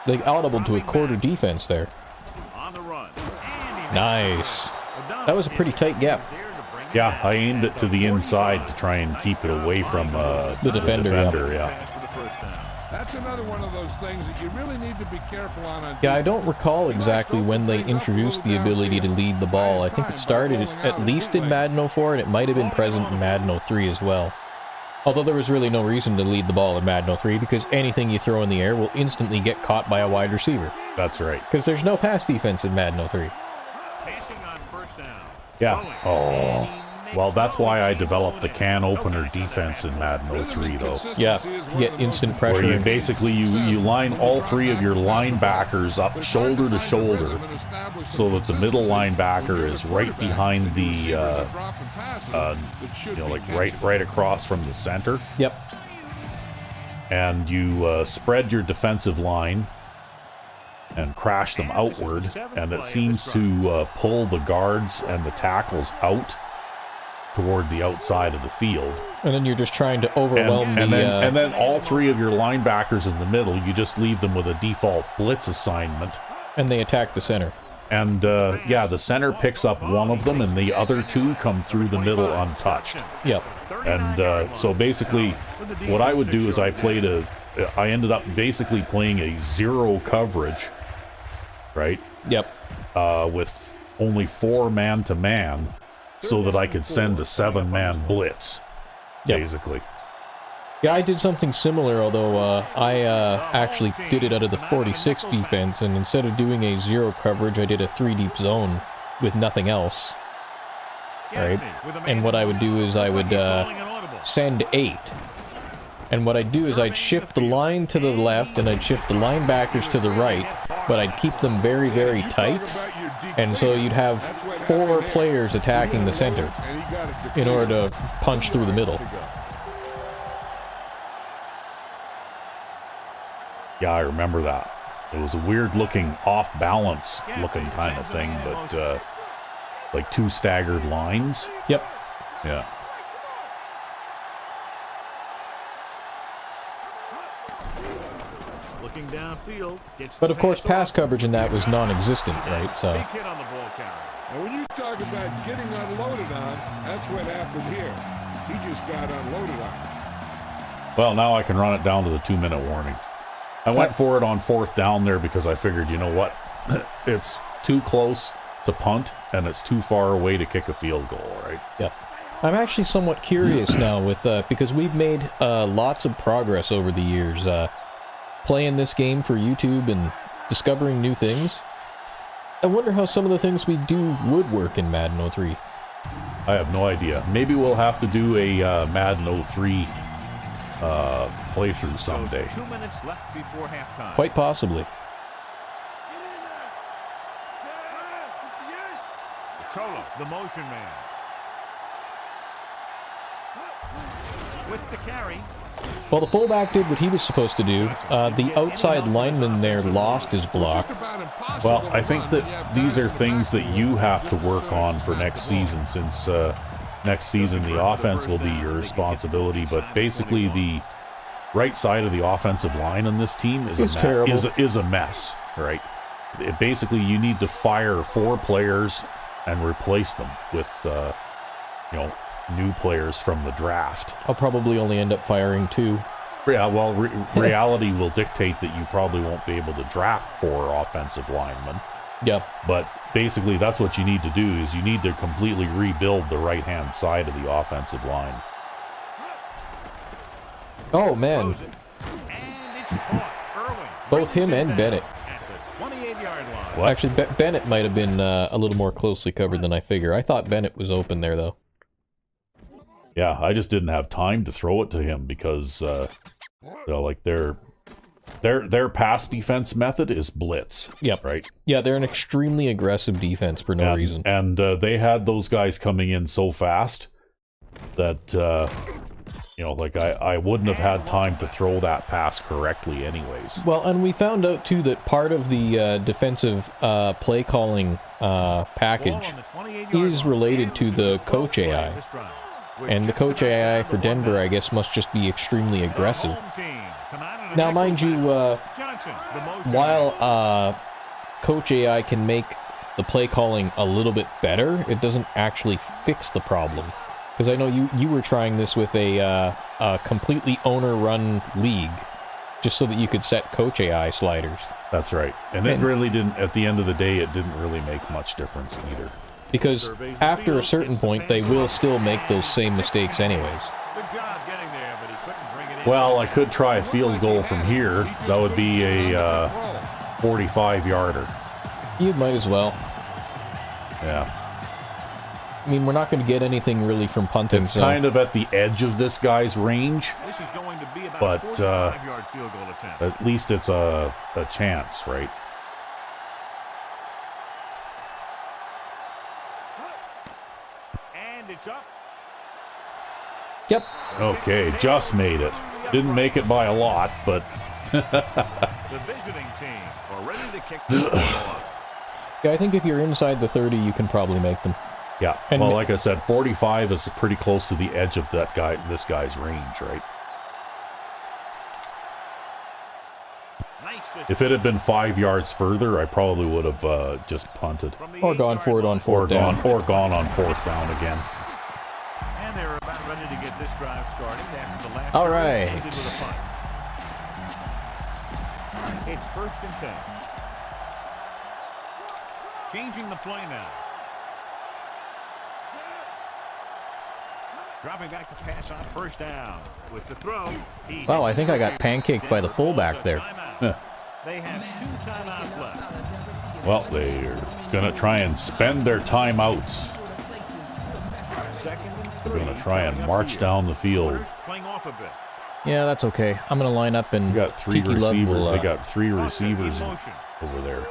They audibled to a quarter defense there. On the run. Nice. That was a pretty tight gap. Yeah, I aimed it to the inside to try and keep it away from the defender. Yeah. That's another one of those things that you really need to be careful on. Yeah, I don't recall exactly when they introduced the ability to lead the ball. I think it started at least in Madden 04, and it might have been present in Madden 03 as well. Although there was really no reason to lead the ball in Madden 03, because anything you throw in the air will instantly get caught by a wide receiver. That's right. Because there's no pass defense in Madden 03. Yeah. Oh. Well, that's why I developed the can opener defense in Madden 03, though. Yeah, to get instant pressure. Where you basically you line all three of your linebackers up shoulder to shoulder, so that the middle linebacker is right behind the, like right across from the center. Yep. And you spread your defensive line and crash them outward, and it seems to pull the guards and the tackles out toward the outside of the field. And then you're just trying to overwhelm and then all three of your linebackers in the middle, you just leave them with a default blitz assignment. And they attack the center. And, yeah, the center picks up one of them, and the other two come through the middle untouched. Yep. And so basically, what I would do is I ended up basically playing a zero coverage, right? Yep. With only 4 man-to-man, so that I could send a 7-man blitz, basically. Yeah, I did something similar, although I actually did it out of the 46 defense, and instead of doing a zero coverage, I did a 3-deep zone with nothing else. Right? And what I would do is I would send 8. And what I'd do is I'd shift the line to the left, and I'd shift the linebackers to the right, but I'd keep them very, very tight. And so you'd have 4 players attacking the center in order to punch through the middle. Yeah, I remember that. It was a weird-looking, off-balance looking kind of thing, but like 2 staggered lines. Yep. Yeah. Looking downfield. But of course, pass coverage in that was non-existent, right? So. Big hit on the ball carrier. And when you talk about getting unloaded on, that's what happened here. He just got unloaded on. Well, now I can run it down to the 2-minute warning. I went for it on 4th down there because I figured, you know what? It's too close to punt, and it's too far away to kick a field goal, right? Yep. I'm actually somewhat curious now with because we've made lots of progress over the years playing this game for YouTube and discovering new things. I wonder how some of the things we do would work in Madden 03. I have no idea. Maybe we'll have to do a Madden 03 playthrough someday. 2 minutes left before halftime. Quite possibly. Tolo, the motion man. With the carry. Well, the fullback did what he was supposed to do. The outside lineman there lost his block. Well, I think that these are things that you have to work on for next season, since next season the offense will be your responsibility. But basically, the right side of the offensive line on this team is a mess, right? Basically, you need to fire 4 players and replace them with, new players from the draft. I'll probably only end up firing 2. Yeah, well, reality will dictate that you probably won't be able to draft 4 offensive linemen. Yeah. But basically, that's what you need to do, is you need to completely rebuild the right-hand side of the offensive line. Oh, man. Throws it, and it's caught. Irwin Both him brings it and down Bennett. at the 28-yard line. What? Actually, Bennett might have been a little more closely covered than I figure. I thought Bennett was open there, though. Yeah, I just didn't have time to throw it to him because, you know, like their pass defense method is blitz. Yep. Right. Yeah, they're an extremely aggressive defense for no reason. And they had those guys coming in so fast that, you know, like I wouldn't have had time to throw that pass correctly anyways. Well, and we found out, too, that part of the defensive play calling package is related to the coach AI. And the coach AI for Denver, I guess, must just be extremely aggressive. Now, mind you, while coach AI can make the play calling a little bit better, it doesn't actually fix the problem. Because I know you were trying this with a completely owner-run league, just so that you could set coach AI sliders. That's right. And it really didn't, at the end of the day, it didn't really make much difference either. Because after a certain point, they will still make those same mistakes anyways. Well, I could try a field goal from here. That would be a 45-yarder. You might as well. Yeah. I mean, we're not going to get anything really from punting. It's kind of at the edge of this guy's range, This is going to be about but a 45-yard field goal attempt. at least it's a chance, right? And it's up. Yep. Okay, just made it. Didn't make it by a lot, but The visiting team are ready to kick this one off. Yeah, I think if you're inside the 30, you can probably make them. yeah. And Well, like I said, 45 is pretty close to the edge of this guy's range, right? Nice If it had been 5 yards further, I probably would have just punted from the Or gone 8-yard for it on line. fourth down. gone on fourth down again. And they're about ready to get this drive started after the last All drive right. ended with a punt. It's 1st and 10. Changing the play now. Dropping back to pass on 1st down. With the throw. Wow, I think I got pancaked by the fullback there. Huh. They have 2 timeouts left. Well, they're going to try and spend their timeouts. 2nd and 3. They're going to try and march down the field. Playing off a bit. Yeah, that's okay. I'm going to line up and They got three Tiki Love receivers. will, They got 3 receivers Motion. over there.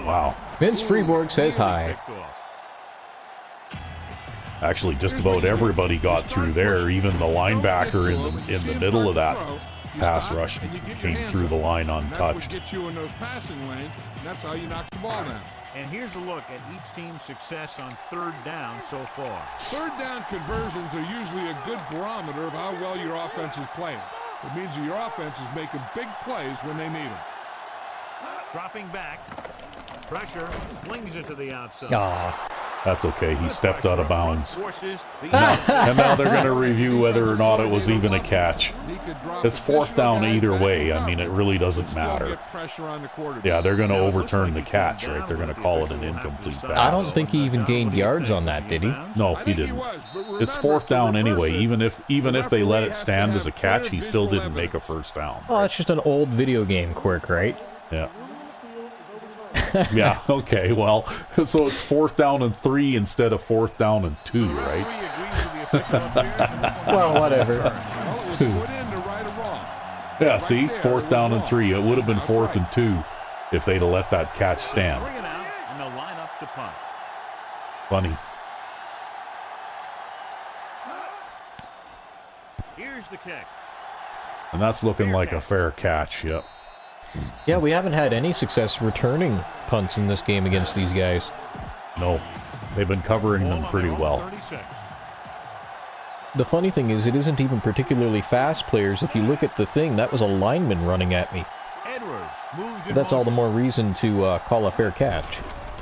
Wow. Vince Freeborg says hi. Picked off. Actually, just about everybody got through there. Even the linebacker in the middle of that pass rush came through the line untouched. That would get you in those passing lanes, and that's how you knock the ball down. And here's a look at each team's success on 3rd down so far. 3rd down conversions are usually a good barometer of how well your offense is playing. It means that your offense is making big plays when they need them. Dropping back. Pressure. Flings it to the outside. Aw. That's okay. He stepped out of bounds. Forces the And now they're going to review whether or not it was even a catch. It's 4th down either way. I mean, it really doesn't matter. Yeah, they're going to overturn the catch, right? They're going to call it an incomplete pass. I don't think he even gained yards on that, did he? No, he didn't. It's 4th down anyway. Even if they let it stand as a catch, he still didn't make a 1st down. Well, it's just an old video game quirk, right? Yeah. Yeah, okay, well, so it's 4th down and 3 instead of 4th down and 2, right? Well, whatever. Yeah, see, 4th down and 3. It would have been 4th and 2 if they'd have let that catch stand. Bring it out, and they'll line up to punt. Funny. Here's the kick. And that's looking like a fair catch, yep. Yeah, we haven't had any success returning punts in this game against these guys. No, they've been covering them pretty well. 36. The funny thing is, it isn't even particularly fast players. If you look at the thing, that was a lineman running at me. Edwards moves in That's all the motion. more reason to call a fair catch.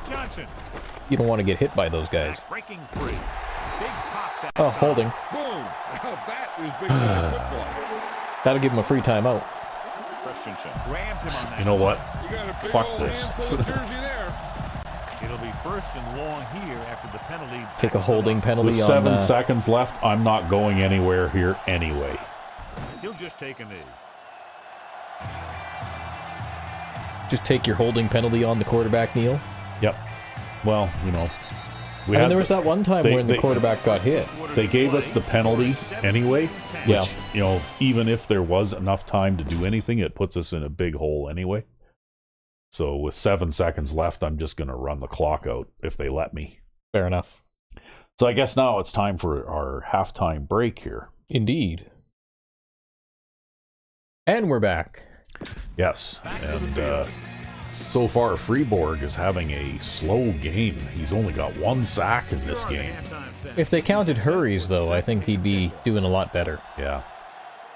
Johnson. You don't want to get hit by those guys. Breaking free. Big pop back. Oh, holding. Boom! That is big time football. That'll give him a free timeout. Christensen grabbed him on that. You know what? You got a big Fuck old this. handful of jersey there. It'll be first and long here after the penalty. Take a holding penalty With on 7 seconds left, I'm not going anywhere here anyway. He'll just take a knee. Just take your holding penalty on the quarterback, Neil. Yep. Well, you know. There was that one time when the quarterback got hit. They gave us the penalty anyway. Yeah. Which, you know, even if there was enough time to do anything, it puts us in a big hole anyway. So with 7 seconds left, I'm just going to run the clock out if they let me. Fair enough. So I guess now it's time for our halftime break here. Indeed. And we're back. Yes. And so far, Freeborg is having a slow game. He's only got 1 sack in this game. If they counted hurries, though, I think he'd be doing a lot better. Yeah.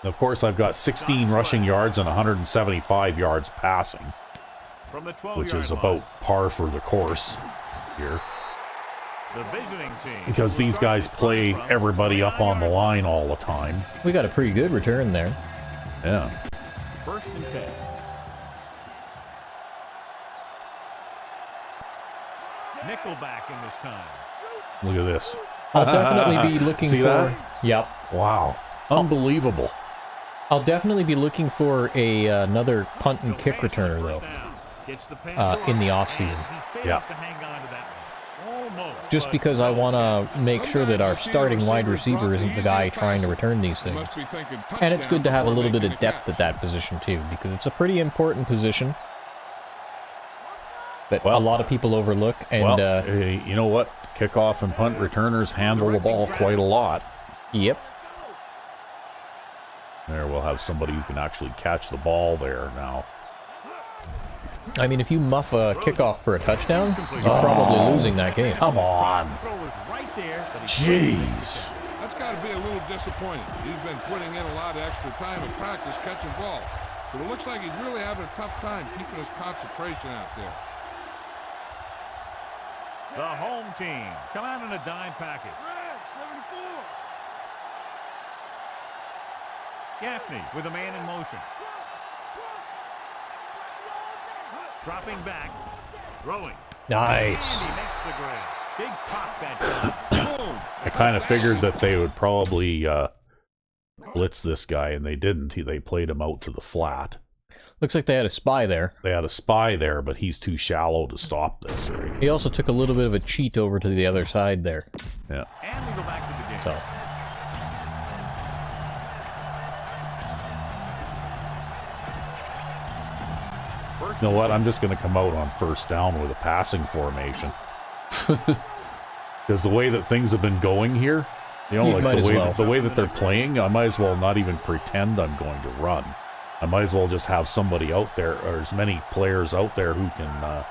And of course, I've got 16 rushing yards and 175 yards passing, which is about par for the course here. Because these guys play everybody up on the line all the time. We got a pretty good return there. Yeah. First and 10. Nickelback in this time. Look at this. I'll definitely be looking See for... that? Yep. Wow. Unbelievable. I'll definitely be looking for another punt and kick returner, though, in the offseason. Yeah. Just because I want to make sure that our starting wide receiver isn't the guy trying to return these things. And it's good to have a little bit of depth at that position, too, because it's a pretty important position that a lot of people overlook. And you know what? Kickoff and punt returners handle the ball quite a lot. Yep. There, we'll have somebody who can actually catch the ball there now. I mean, if you muff a kickoff for a touchdown, you're probably losing that game. Come on. Jeez. That's got to be a little disappointing. He's been putting in a lot of extra time in practice catching balls. But it looks like he's really having a tough time keeping his concentration out there. The home team come out in a dime package. Gaffney with a man in motion. Dropping back, throwing. Nice. And he makes the grab. Big pop that time. Boom. I kind of figured that they would probably blitz this guy, and they didn't. They played him out to the flat. Looks like they had a spy there. They had a spy there, but he's too shallow to stop this. Right? He also took a little bit of a cheat over to the other side there. Yeah. And we go back to the game. So. You know what? I'm just going to come out on first down with a passing formation. Because the way that things have been going here, you know, like the way that they're playing, I might as well not even pretend I'm going to run. I might as well just have somebody out there, or as many players out there who can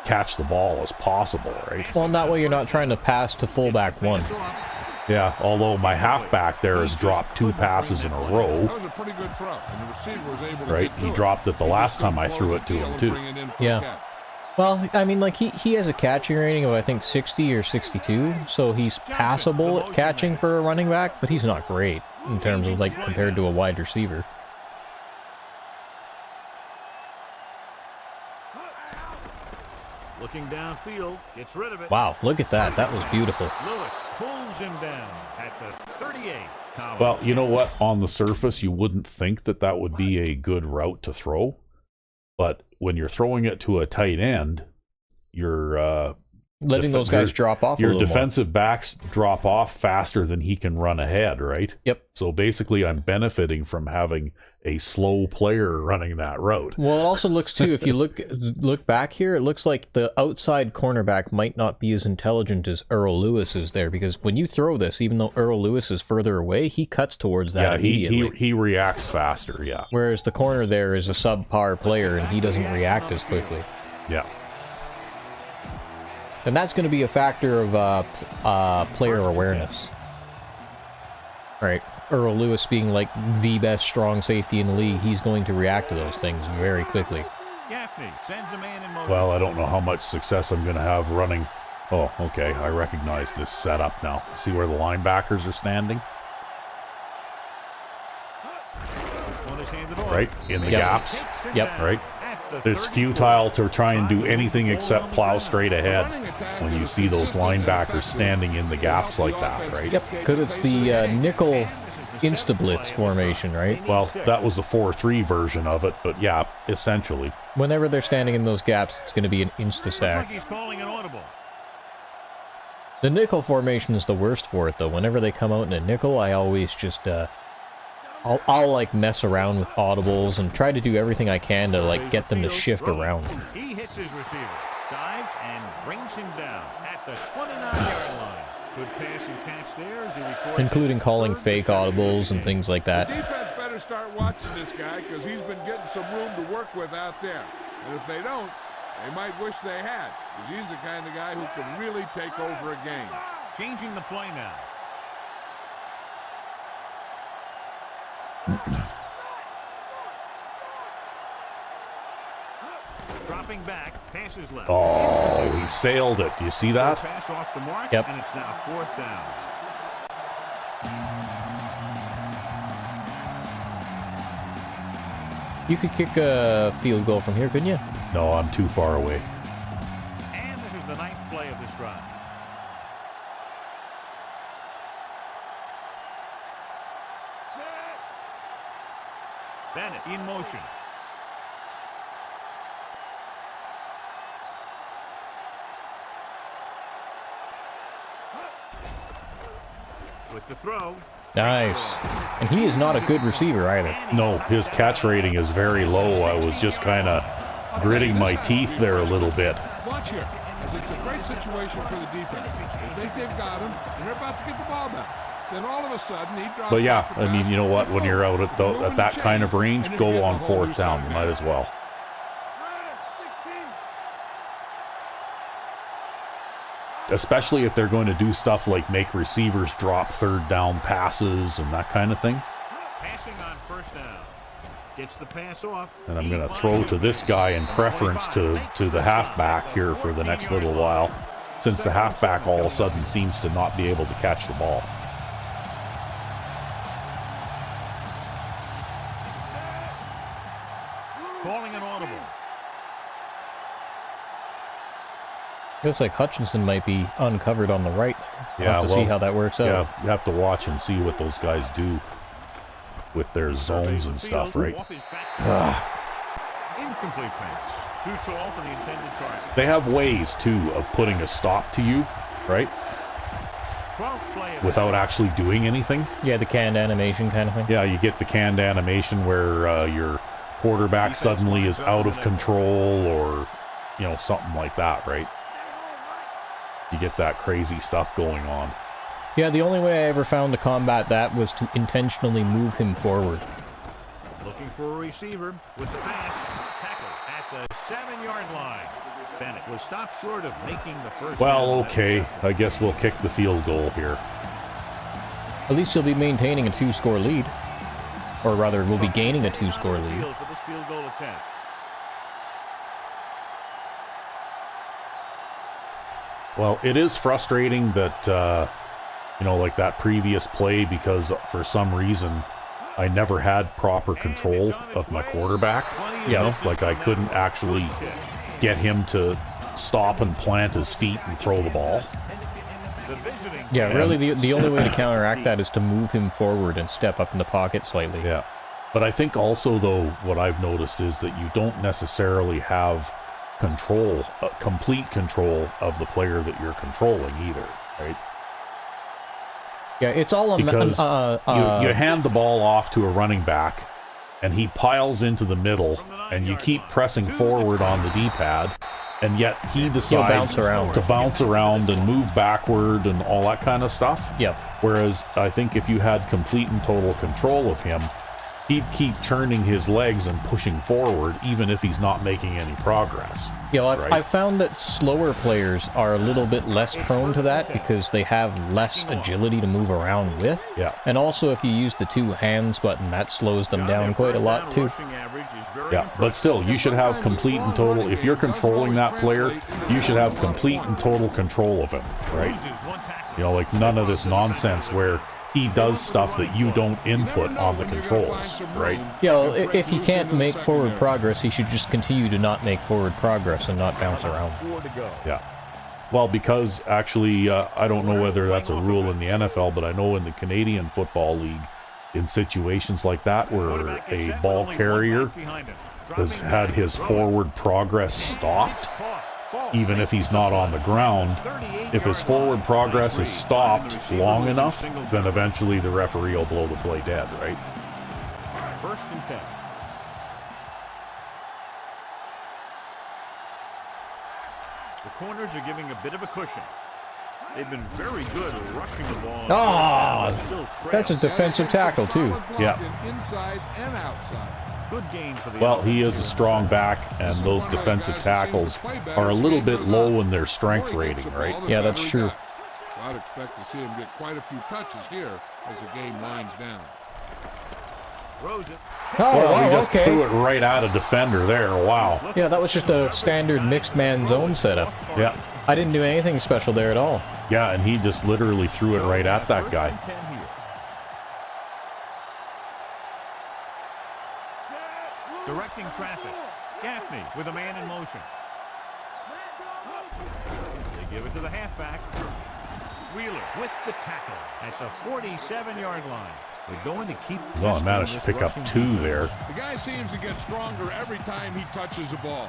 catch the ball as possible, right? Well, and that way you're not trying to pass to fullback one. Yeah, although my halfback there has dropped 2 passes in a row. That was a pretty good throw, and the receiver was able to right, he dropped it the last time I threw it to him, too. Yeah. Well, I mean, like, he has a catching rating of, I think, 60 or 62, so he's passable at catching for a running back, but he's not great in terms of, like, compared to a wide receiver. Looking downfield, gets rid of it. Wow, look at that. That was beautiful. Lewis pulls him down at the 38. Well, you know what? On the surface, you wouldn't think that that would be a good route to throw. But when you're throwing it to a tight end, you're letting those guys drop off a little more. Your defensive backs drop off faster than he can run ahead, right? Yep. So basically, I'm benefiting from having a slow player running that route. Well, it also looks, too, if you look back here, it looks like the outside cornerback might not be as intelligent as Earl Lewis is there, because when you throw this, even though Earl Lewis is further away, he cuts towards that immediately. He reacts faster, yeah. Whereas the corner there is a subpar player, and he doesn't react as quickly. Yeah. And that's going to be a factor of player awareness. Right. Earl Lewis being like the best strong safety in the league, he's going to react to those things very quickly. Gaffney sends a man in motion. Well, I don't know how much success I'm going to have running. Oh, okay. I recognize this setup now. See where the linebackers are standing? This one is handed off. Right? In the gaps. Yep. Right? At it's futile to try and do anything except plow straight ahead when you see those linebackers standing in the gaps like that, right? Yep, because it's the nickel insta-blitz formation, right? Well, that was the 4-3 version of it, but yeah, essentially. Whenever they're standing in those gaps, it's going to be an insta-sack. He's calling an audible. The nickel formation is the worst for it, though. Whenever they come out in a nickel, I always just, I'll like mess around with audibles and try to do everything I can to like get them to shift around. He hits his receiver, dives and brings him down at the 29-yard line. Good pass and catch there as he records, Including calling fake audibles and things like that. The defense better start watching this guy because he's been getting some room to work with out there. And if they don't, they might wish they had, because he's the kind of guy who can really take over a game. Changing the play now. Dropping back, passes left. Oh, he sailed it. Do you see that? Pass off the mark, Yep. and it's now 4th down. You could kick a field goal from here, couldn't you? No, I'm too far away. And this is the 9th play of this drive. Bennett in motion. With the throw. Nice. And he is not a good receiver either. No, his catch rating is very low. I was just kind of gritting my teeth there a little bit. Watch here, because it's a great situation for the defense. They think they've got him, and they're about to get the ball back. Then all of a sudden, he drops. But yeah, I mean, you know what? When you're out at that kind of range, go on 4th down. Might as well. Especially if they're going to do stuff like make receivers drop 3rd down passes and that kind of thing. Passing on 1st down. Gets the pass off. And I'm going to throw to this guy in preference to the halfback here for the next little while, since the halfback all of a sudden seems to not be able to catch the ball. Calling an audible. Looks like Hutchinson might be uncovered on the right. We'll have to see how that works out. Yeah, you have to watch and see what those guys do with their zones and stuff, right? Incomplete pass. Too tall for the intended target. They have ways, too, of putting a stop to you, right? 12th play of Without actually doing anything. Yeah, the canned animation kind of thing. Yeah, you get the canned animation where your quarterback suddenly is out of control or, you know, something like that, right? You get that crazy stuff going on. Yeah, the only way I ever found to combat that was to intentionally move him forward. Looking for a receiver with the pass. Tackle at the 7-yard line. Bennett was stopped short of making the first. Well, okay. I guess we'll kick the field goal here. At least he'll be maintaining a 2-score lead. Or rather, we'll be gaining a 2-score lead. For this field goal attempt. Well, it is frustrating that, you know, like that previous play, because for some reason I never had proper control of my quarterback. You know, like I couldn't actually get him to stop and plant his feet and throw the ball. Yeah, really the only way to counteract that is to move him forward and step up in the pocket slightly. Yeah. But I think also, though, what I've noticed is that you don't necessarily have control, complete control of the player that you're controlling either, right? Yeah, it's all on because you hand the ball off to a running back and he piles into the middle and you keep pressing forward on the D-pad, and yet he decides to bounce around and move backward and all that kind of stuff. Yep. Whereas I think if you had complete and total control of him, he'd keep churning his legs and pushing forward, even if he's not making any progress. Yeah, well, I've found that slower players are a little bit less prone to that because they have less agility to move around with. Yeah. And also, if you use the 2 hands button, that slows them down quite a lot, too. Yeah, but still, you should have complete and total. If you're controlling that player, you should have complete and total control of him, right? You know, like none of this nonsense where he does stuff that you don't input on the controls, right? Yeah, well, if he can't make forward progress, he should just continue to not make forward progress and not bounce around. Yeah. Well, because actually, I don't know whether that's a rule in the NFL, but I know in the Canadian Football League, in situations like that where a ball carrier has had his forward progress stopped, even if he's not on the ground, if his forward progress is stopped long enough, then eventually the referee will blow the play dead, right? 1st and 10. The corners are giving a bit of a cushion. They've been very good at rushing the ball. That's a defensive tackle, too. Yeah. Inside and outside. Good game for the Well, he is a strong back, and those defensive tackles are a little bit low in their strength rating, right? Yeah, that's true. I'd expect to see him get quite a few touches here as the game winds down. Throws it. Well, he just threw it right at a defender there. Wow. Yeah, that was just a standard mixed man zone setup. Yeah. I didn't do anything special there at all. Yeah, and he just literally threw it right at that guy. Directing traffic. Gaffney with a man in motion. They give it to the halfback. Wheeler with the tackle at the 47-yard line. They're going to keep. Well, I managed to pick up 2 there. The guy seems to get stronger every time he touches the ball.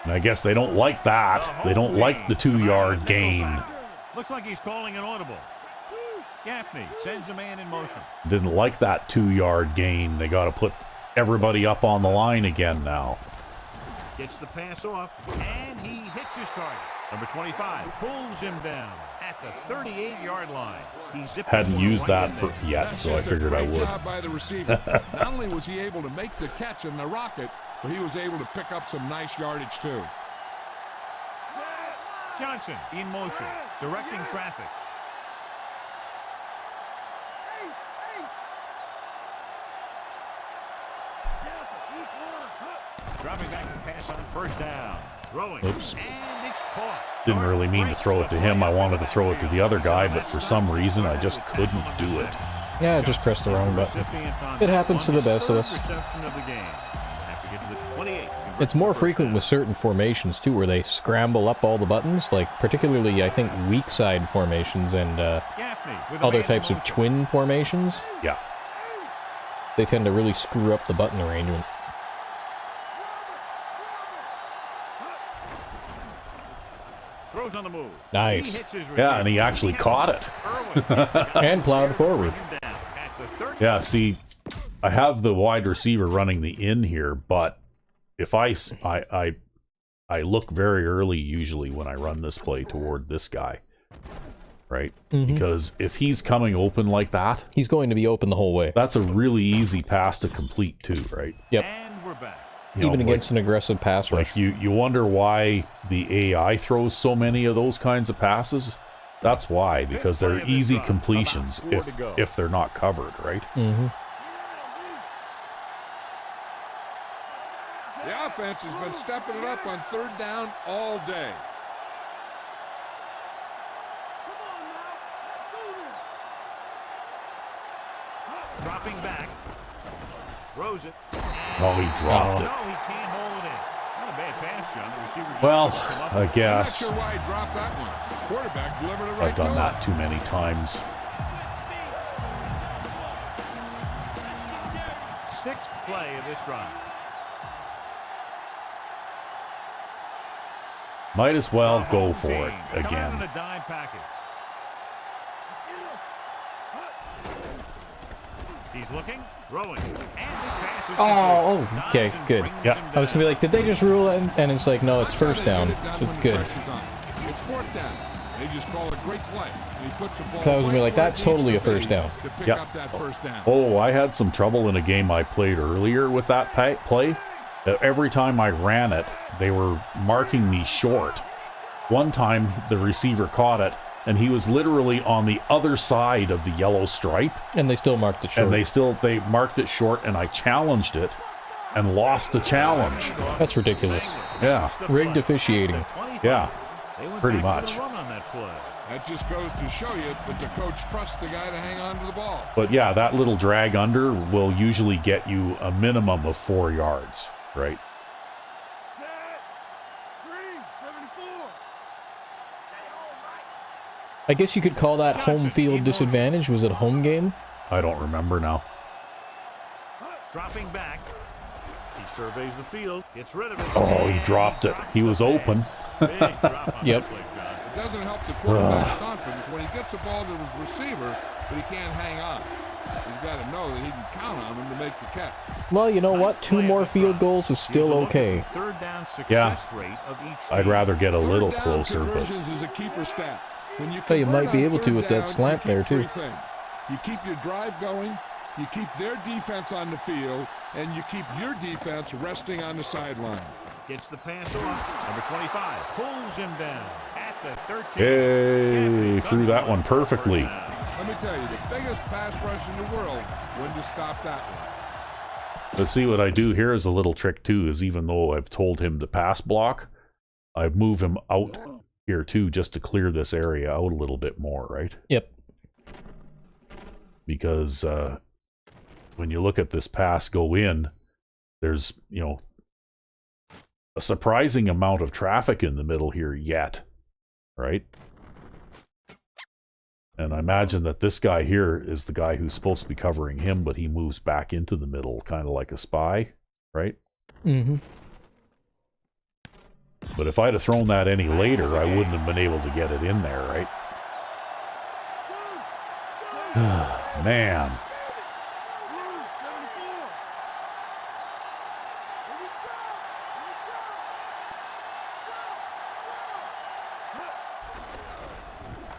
And I guess they don't like that. They don't like the 2-yard gain. Looks like he's calling an audible. Gaffney sends a man in motion. Didn't like that 2-yard gain. They got to put everybody up on the line again now. Gets the pass off, and he hits his target. Number 25 pulls him down at the 38-yard line. Hadn't used that yet, so I figured I would. Job by the receiver. Not only was he able to make the catch in the rocket, but he was able to pick up some nice yardage too. Johnson in motion, directing traffic. Dropping back to pass on 1st down. Throwing. Oops. And it's caught. Didn't really mean to throw it to him. I wanted to throw it to the other guy, but for some reason I just couldn't do it. Yeah, I just pressed the wrong button. It happens to the best of us. It's more frequent with certain formations, too, where they scramble up all the buttons, like particularly, I think, weak side formations and other types of twin formations. Yeah. They tend to really screw up the button arrangement. Throws on the move. Nice. Yeah, and he actually caught it. And plowed forward. Yeah, see, I have the wide receiver running the in here, but if I look very early usually when I run this play toward this guy, right? Mm-hmm. Because if he's coming open like that, he's going to be open the whole way. That's a really easy pass to complete too, right? Yep. And we're back. Even against an aggressive pass rush. Like you wonder why the AI throws so many of those kinds of passes. That's why, because they're easy completions if they're not covered, right? Mm-hmm. The offense has been stepping it up on 3rd down all day. Dropping back. Throws it. Oh, he dropped it. No, he can't hold it in. Not a bad pass, John. The receiver Well, I guess I'm not sure why he dropped that one. Quarterback delivered it right I've done to that him. too many times. 6th play of this drive. Might as well go for it Coming again. on a dime package. He's looking, throwing, and this pass is Oh, okay, good. Yeah. I was going to be like, did they just rule it? And it's like, no, it's 1st down. So it's good. It's 4th down. They just call a great play. He puts the ball. So I was going to be like, that's totally a 1st down. To pick Yep. up that 1st down. Oh, I had some trouble in a game I played earlier with that play. Every time I ran it, they were marking me short. One time, the receiver caught it, and he was literally on the other side of the yellow stripe. And they still marked it short. And they marked it short, and I challenged it and lost the challenge. That's ridiculous. Yeah. Rigged officiating. Yeah. They went Pretty back to much. the run on that play. That just goes to show you that the coach trusts the guy to hang on to the ball. But yeah, that little drag under will usually get you a minimum of 4 yards, right? I guess you could call that home field disadvantage. Was it a home game? I don't remember now. Dropping back. He surveys the field, gets rid of it. Oh, he dropped it. He was open. Big drop on Yep. that play, John. It doesn't help the quarterback's confidence when he gets the ball to his receiver, but he can't hang on. He's got to know that he can count on him to make the catch. Well, you know what? 2 more field goals is still okay. Third down success Yeah. rate of each I'd team. rather get a little Third down closer, but conversions is a keeper stat. When you Well, you convert might be on able to third with that down, slant you there, keep too. 3 things. You keep your drive going, you keep their defense on the field, and you keep your defense resting on the sideline. Gets the pass off. Number 25 pulls him down at the 13. hey, threw that one perfectly. Let me tell you, the biggest pass rush in the world when to stop that one. Let's see what I do here is a little trick too, is even though I've told him to pass block, I move him out here too, just to clear this area out a little bit more, right? Yep. Because when you look at this pass go in, there's, you know, a surprising amount of traffic in the middle here yet, right? And I imagine that this guy here is the guy who's supposed to be covering him, but he moves back into the middle, kind of like a spy, right? Mm-hmm. But if I'd have thrown that any later, I wouldn't have been able to get it in there, right? Man.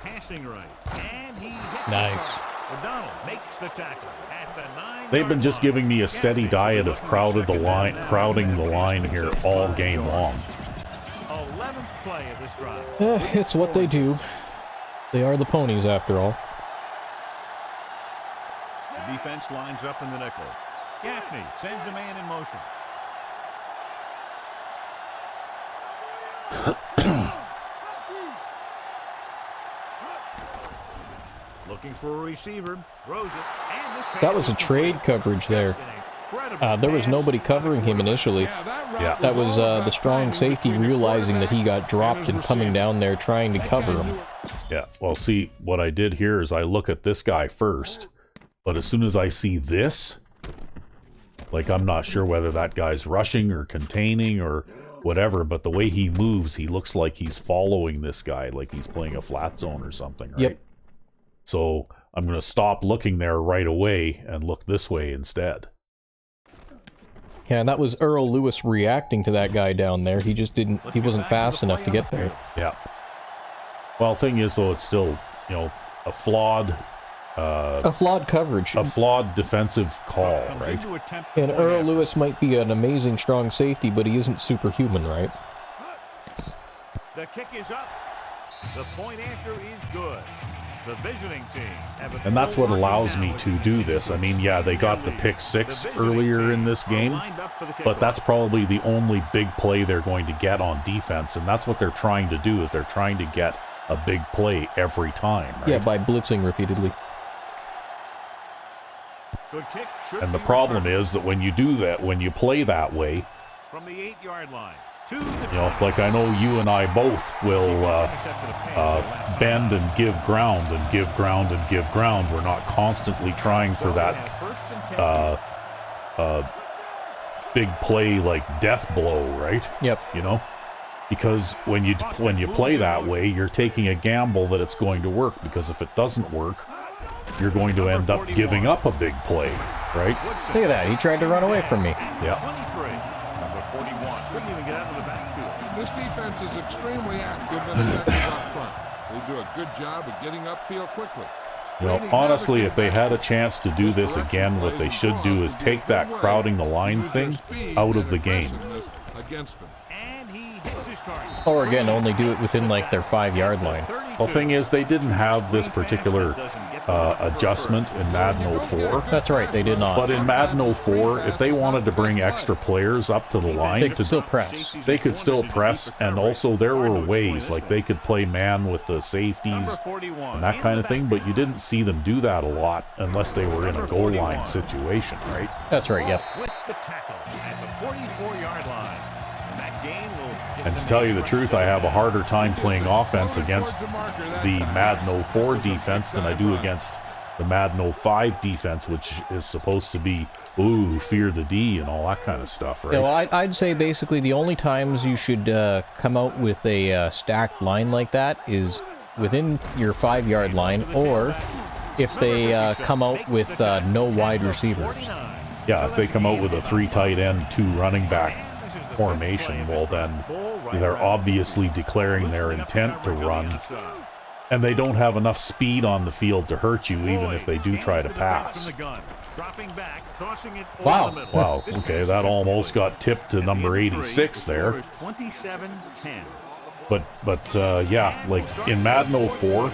Passing right. And he hits Nice. it. O'Donnell makes the tackle at the 9-yard They've been just line. giving me a steady diet of crowding the line here all game long. 11th play of this drive. It's what they do. They are the ponies, after all. The defense lines up in the nickel. Gaffney sends a man in motion. Looking for a receiver. Throws it. And this That was a trade coverage there. There was nobody covering him initially. Yeah. That was the strong safety realizing that he got dropped and coming down there trying to cover him. Yeah, well, see, what I did here is I look at this guy first, but as soon as I see this, like, I'm not sure whether that guy's rushing or containing or whatever, but the way he moves, he looks like he's following this guy, like he's playing a flat zone or something, right? Yep. So I'm going to stop looking there right away and look this way instead. Yeah, and that was Earl Lewis reacting to that guy down there. He just didn't, he wasn't fast enough to get there. Yeah. Well, thing is, though, it's still, you know, a flawed coverage. a flawed defensive call, right? And Earl Lewis might be an amazing strong safety, but he isn't superhuman, right? The kick is up. The point after is good. The visiting team have a And that's what allows me down to with do this. I mean, yeah, they got the pick six earlier in this game, lined up for the but kickoff. that's probably the only big play they're going to get on defense, and that's what they're trying to do, is they're trying to get a big play every time, right? Yeah, by blitzing repeatedly. Good kick should And the be problem returned is that when you do that, when you play that way, from the 8-yard line to the you know, like I know you and I both will bend and give ground and give ground and give ground. We're not constantly trying for that big play like death blow, right? Yep. You know, because when you play that way, you're taking a gamble that it's going to work, because if it doesn't work, you're going to end up giving up a big play, right? Look at that. He tried to run away from me. Yeah. 23. Number 41 couldn't even get out of the backfield. This defense is extremely active and effective up front. They do a good job of getting upfield quickly. You know, honestly, if they had a chance to do this again, what they should do is take that crowding the line thing out of the game. Against them. And he hits his target. Or again, only do it within like their 5-yard line. Well, thing is, they didn't have this particular adjustment in Madden 04. That's right, they did not. But in Madden 04, if they wanted to bring extra players up to the line, They could still press. they could still press, and also there were ways, like they could play man with the safeties and that kind of thing, but you didn't see them do that a lot unless they were in a goal line situation, right? That's right, yep. With the tackle at the 44-yard line. And that game will give And them to tell you a the truth, I have a harder time playing offense against the Madden 04 defense than I do against the Madden 05 defense, which is supposed to be, ooh, fear the D and all that kind of stuff, right? Yeah, well, I'd say basically the only times you should come out with a stacked line like that is within your 5-yard line, or if they come out with no wide receivers. Yeah, if they come out with a 3 tight end, 2 running back formation, well then they're obviously declaring their intent to run, and they don't have enough speed on the field to hurt you even if they do try to pass. Wow. Wow, okay, that almost got tipped to number 86 there. 27-10. But yeah, like in Madden 04,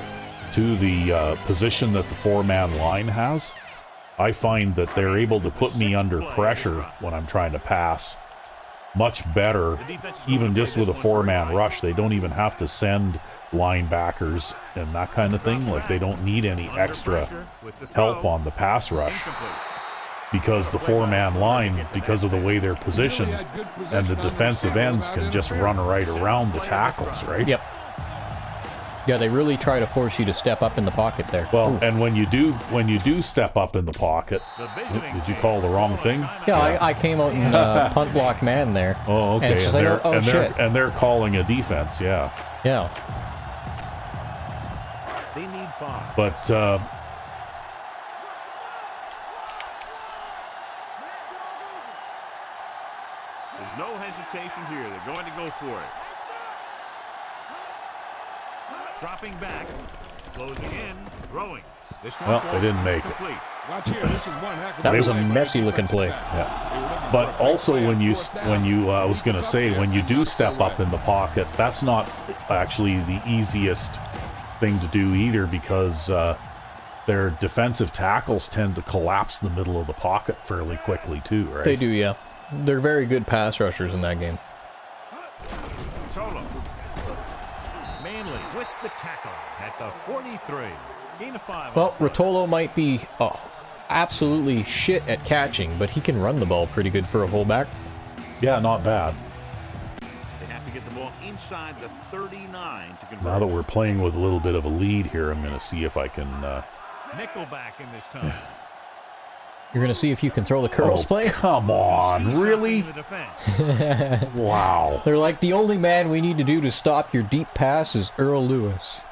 to the position that the 4-man line has, I find that they're able to put me under pressure when I'm trying to pass much better, even just with a 4-man rush. They don't even have to send linebackers and that kind of thing. Like, they don't need any extra help on the pass rush, because the 4-man line, because of the way they're positioned, and the defensive ends can just run right around the tackles, right? Yep. Yeah, they really try to force you to step up in the pocket there. Well, and when you do step up in the pocket, did you call the wrong thing? Yeah, I came out and punt block man there. Oh, okay. And, it's just like, oh, shit. They're calling a defense, yeah. Yeah. They need 5. But There's no hesitation here. They're going to go for it. Dropping back, closing in, throwing. This one well, they didn't make it. Watch here. This is one heck of That was a play. messy looking play. Yeah. But also when you I was going to say, when you do step up in the pocket, that's not actually the easiest thing to do either, because their defensive tackles tend to collapse the middle of the pocket fairly quickly too, right? They do, yeah. They're very good pass rushers in that game. Tolo. Manley with the tackle at the 43. Gain of 5. Well, Rotolo might be absolutely shit at catching, but he can run the ball pretty good for a fullback. Yeah, not bad. They have to get the ball inside the 39 to convert. Now that we're playing with a little bit of a lead here, I'm going to see if I can... Nickelback in this time. You're going to see if you can throw the curls play? Come on, really? Wow. They're like, the only man we need to do to stop your deep pass is Earl Lewis.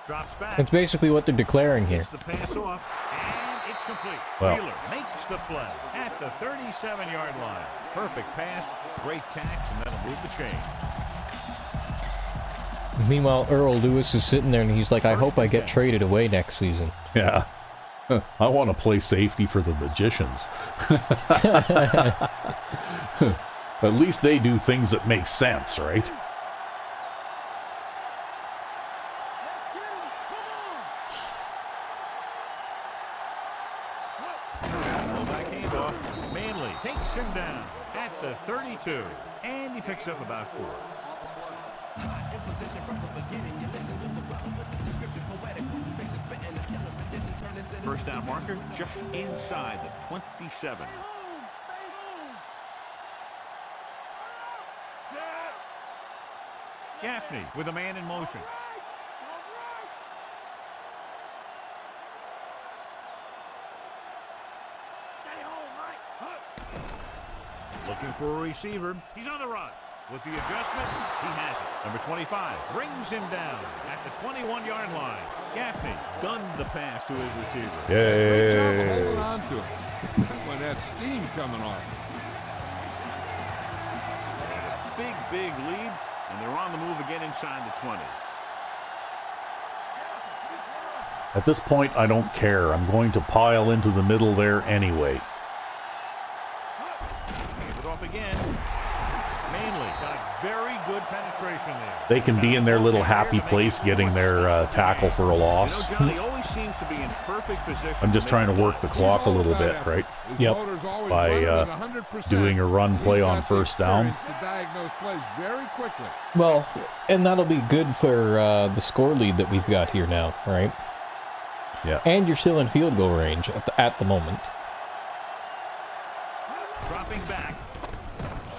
Drops back. That's basically what they're declaring here. Gets the pass off, and it's complete. Well. Wheeler makes the play at the 37-yard line. Perfect pass, great catch, and that'll move the chain. Meanwhile, Earl Lewis is sitting there and he's like, I hope I get traded away next season. Yeah. I want to play safety for the Magicians. At least they do things that make sense, right? Fullback handoff. Manley takes him down at the 32, and he picks up about 4. First down marker just inside the 27. Gaffney with a man in motion. Looking for a receiver. He's on the run. With the adjustment, he has it. Number 25 brings him down at the 21-yard line. Gaffney gunned the pass to his receiver. Great job of Yay. holding on to it. When that steam coming off. Big lead, and they're on the move again inside the 20. At this point, I don't care. I'm going to pile into the middle there anyway. Hands it off again. Mainly got very good penetration there. They can be in their little happy place getting their tackle for a loss. You know, John, he always seems to be in perfect position. I'm just trying to work the clock a little bit, right? Yep. By doing a run play on first down. Well, and that'll be good for the score lead that we've got here now, right? Yeah. And you're still in field goal range at the moment. Dropping back.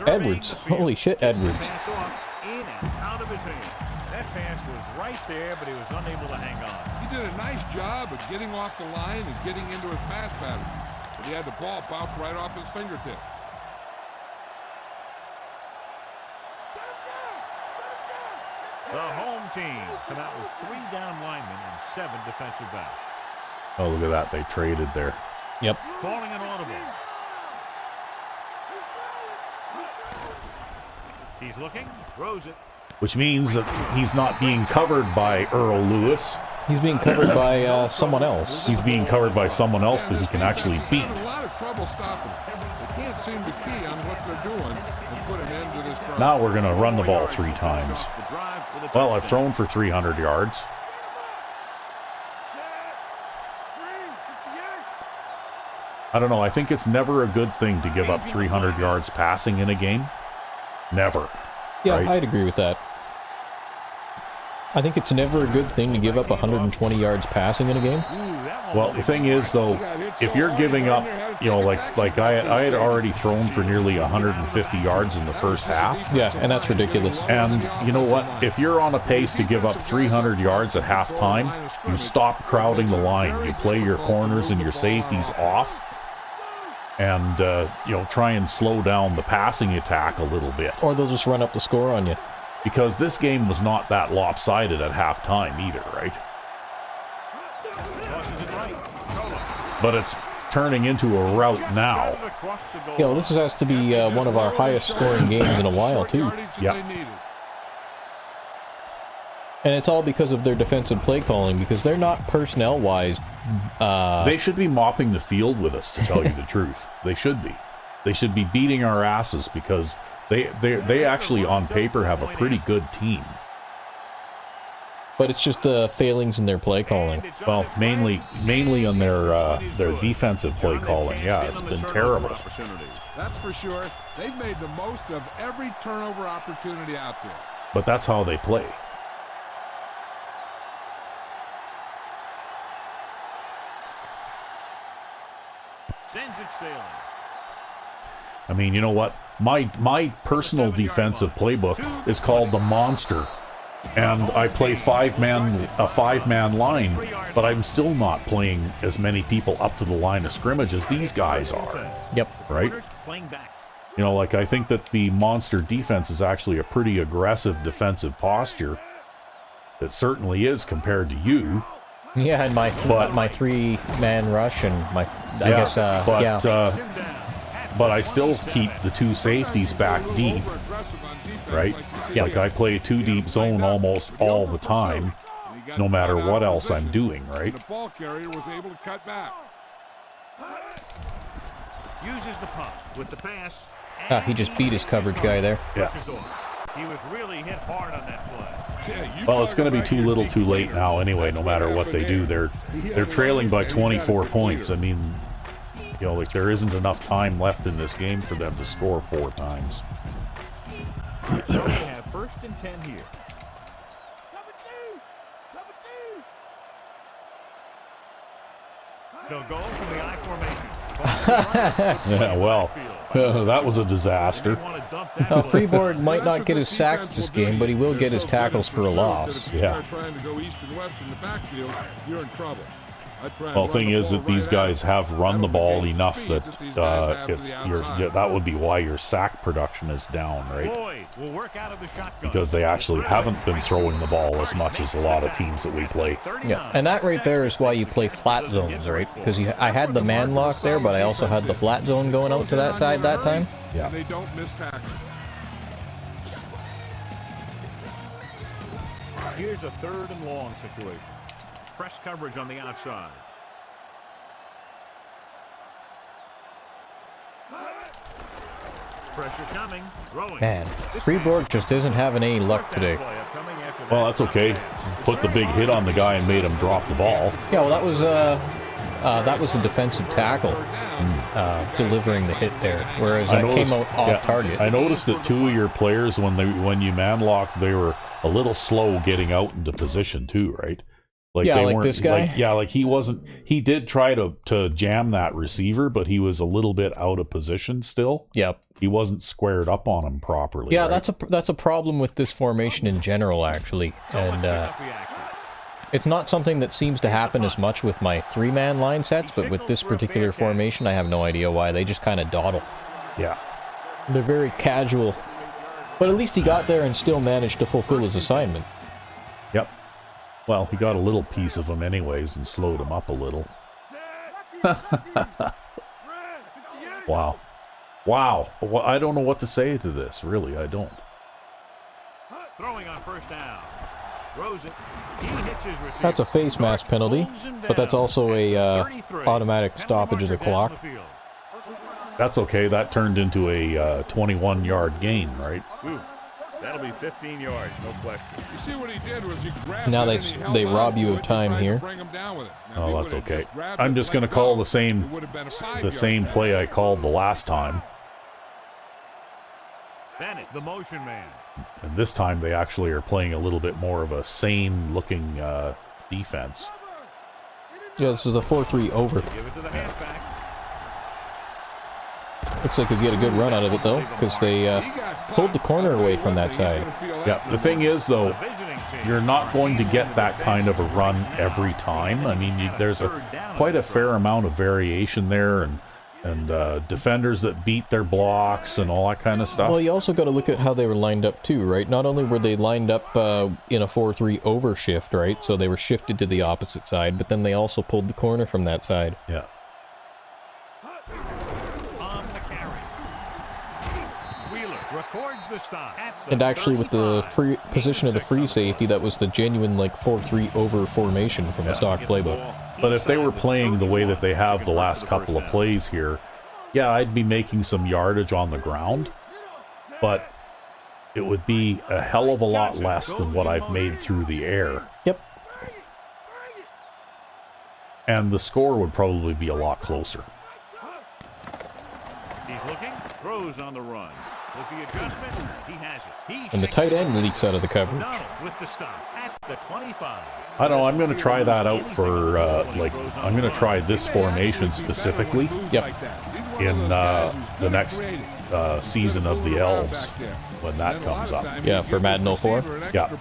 Edwards. Holy shit, Edwards. Pass off, in and out of his hand. That pass was right there, but he was unable to hang on. He did a nice job of getting off the line and getting into his pass pattern. But he had the ball bounce right off his fingertip. The home team come out with 3 down linemen and 7 defensive backs. Oh, look at that. They traded there. Yep. Calling an audible. He's looking, throws it. Which means that he's not being covered by Earl Lewis. He's being covered by someone else. He's being covered by someone else that he can actually beat. A lot of trouble stopping. They can't seem to key on what they're doing and put an end to this drive. Now we're going to run the ball 3 times. Well, I've thrown for 300 yards. I don't know. I think it's never a good thing to give up 300 yards passing in a game. Never. Yeah, right? I'd agree with that. I think it's never a good thing to give up 120 yards passing in a game. Well, the thing is, though, if you're giving up, you know, like I had already thrown for nearly 150 yards in the first half. Yeah, and that's ridiculous. And you know what? If you're on a pace to give up 300 yards at halftime, you stop crowding the line. You play your corners and your safeties off. And, you know, try and slow down the passing attack a little bit. Or they'll just run up the score on you. Because this game was not that lopsided at halftime either, right? But it's turning into a rout now. Yeah, well, this has to be one of our highest scoring games in a while, too. Yeah. And it's all because of their defensive play calling, because they're not personnel-wise. They should be mopping the field with us, to tell you the truth. They should be. They should be beating our asses because they actually, on paper, have a pretty good team. But it's just the failings in their play calling. Well, mainly on their defensive play calling. Yeah, it's been terrible. That's for sure. They've made the most of every turnover opportunity out there. But that's how they play. Sends it sailing. I mean, you know what? My personal defensive playbook is called the Monster. And I play a five-man line, but I'm still not playing as many people up to the line of scrimmage as these guys are. Yep. Right? You know, like, I think that the Monster defense is actually a pretty aggressive defensive posture. It certainly is compared to you. Yeah, and my 3-man rush and but I still keep the 2 safeties back deep, right? Yeah. Like, I play 2 deep zone almost all the time, no matter what else I'm doing, right? The ball carrier was able to cut back. Uses the pump with the pass. He just beat his coverage guy there. Yeah. He was really hit hard on that play. Well, it's going to be too little too late now anyway, no matter what they do. They're trailing by 24 points. I mean, you know, like, there isn't enough time left in this game for them to score 4 times. So we have 1st and 10 here. They'll go from the I formation. Yeah, well, that was a disaster. Freeboard might not get his sacks this game, but he will get his tackles for a loss. Yeah. Trying to go east and west in the backfield, you're in trouble. Well, the thing is that these guys have run the ball enough that that would be why your sack production is down, right? Because they actually haven't been throwing the ball as much as a lot of teams that we play. Yeah, and that right there is why you play flat zones, right? Because I had the man lock there, but I also had the flat zone going out to that side that time. Yeah. They don't miss tackles. Here's a 3rd and long situation. Press coverage on the outside. Pressure coming. Throwing. Man, Freeborg just isn't having any luck today. Well, that's okay. Put the big hit on the guy and made him drop the ball. Yeah, well, that was a defensive tackle delivering the hit there, whereas that came out off target. I noticed that two of your players, when you man locked, they were a little slow getting out into position too, right? Like yeah, they like weren't, this guy. He wasn't. He did try to jam that receiver, but he was a little bit out of position still. Yep. He wasn't squared up on him properly. Yeah, right? that's a problem with this formation in general, actually, and it's not something that seems to happen as much with my three-man line sets, but with this particular formation, I have no idea why. They just kind of dawdle. Yeah. They're very casual. But at least he got there and still managed to fulfill his assignment. Yep. Well, he got a little piece of him anyways and slowed him up a little. Wow. Wow. Well, I don't know what to say to this, really. I don't. Throwing on first down. Throws it. He hits his receiver. That's a face mask penalty, but that's also a automatic stoppage of the clock. That's okay. That turned into a 21-yard gain, right? Ooh, that'll be 15 yards, no question. You see what he did was he grabbed now it and they held rob on you to of it time and tried here. to bring him down with it. Now, Oh, that's okay. I'm just going to call the same same play I called the last time. Bennett, the motion man. And this time they actually are playing a little bit more of a sane-looking defense. Yeah, this is a 4-3 over. Give it to the halfback. Looks like they get a good run out of it, though, because they pulled the corner away from that side. Yeah, the thing is, though, you're not going to get that kind of a run every time. I mean, there's quite a fair amount of variation there, and defenders that beat their blocks and all that kind of stuff. Well, you also got to look at how they were lined up, too, right? Not only were they lined up in a 4-3 over shift, right? So they were shifted to the opposite side, but then they also pulled the corner from that side. Yeah. Records the stop. And actually, with the free position of the free safety, that was the genuine, like, 4-3 over formation from the stock playbook. But if they were playing the way that they have the last couple of plays here, yeah, I'd be making some yardage on the ground, but it would be a hell of a lot less than what I've made through the air. Yep. And the score would probably be a lot closer. He's looking, throws on the run. With the adjustment, he has it. And the tight end leaks out of the coverage. With the stop at the 25. I don't know, I'm going to try that out for, I'm going to try this formation specifically. Yep. In the next season of the Elves, when that comes up. Yeah, for Madden 04. Yeah,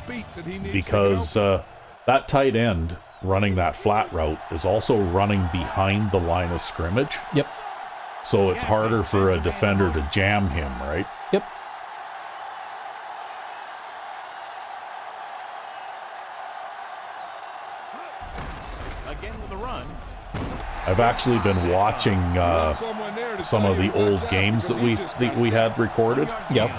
because that tight end running that flat route is also running behind the line of scrimmage. Yep. So it's harder for a defender to jam him, right? Yep. Again with a run. I've actually been watching some of the old games that we had recorded. Yep.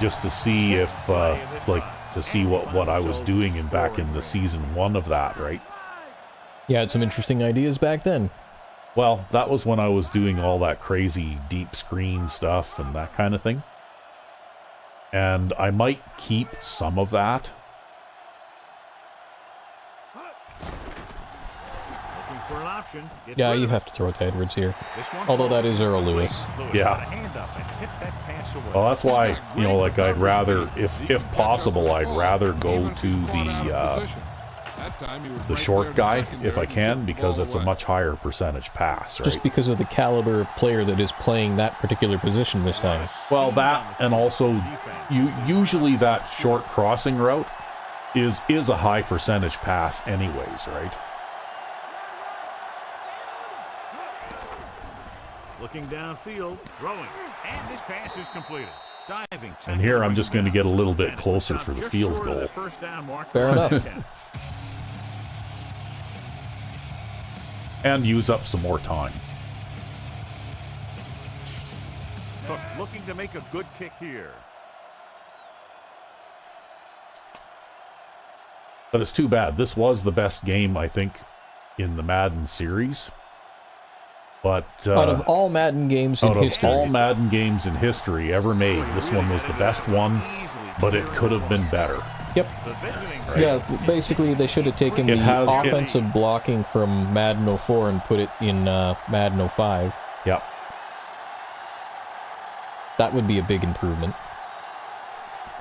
Just to see if to see what I was doing back in the season 1 of that, right? Yeah, had some interesting ideas back then. Well, that was when I was doing all that crazy deep screen stuff and that kind of thing. And I might keep some of that. Looking for an option. Yeah, you have to throw it to Edwards here. Although that is Earl Lewis. Yeah. Well, that's why, I'd rather, if possible, I'd rather go to the short guy if I can, because it's a much higher percentage pass, right? Just because of the caliber of player that is playing that particular position this time. Well, that, and also usually that short crossing route is a high percentage pass anyways, right? Looking downfield, throwing, and this pass is completed. Diving. And here I'm just going to get a little bit closer for the field goal. Fair enough. And use up some more time. Cook looking to make a good kick here. But it's too bad. This was the best game, I think, in the Madden series. But Out of all Madden games in out of history, all Madden games in history ever made, this one was the best one, but it could have been better. yep. Right? Yeah, basically they should have taken the offensive blocking from Madden 04 and put it in Madden 05. Yep. That would be a big improvement.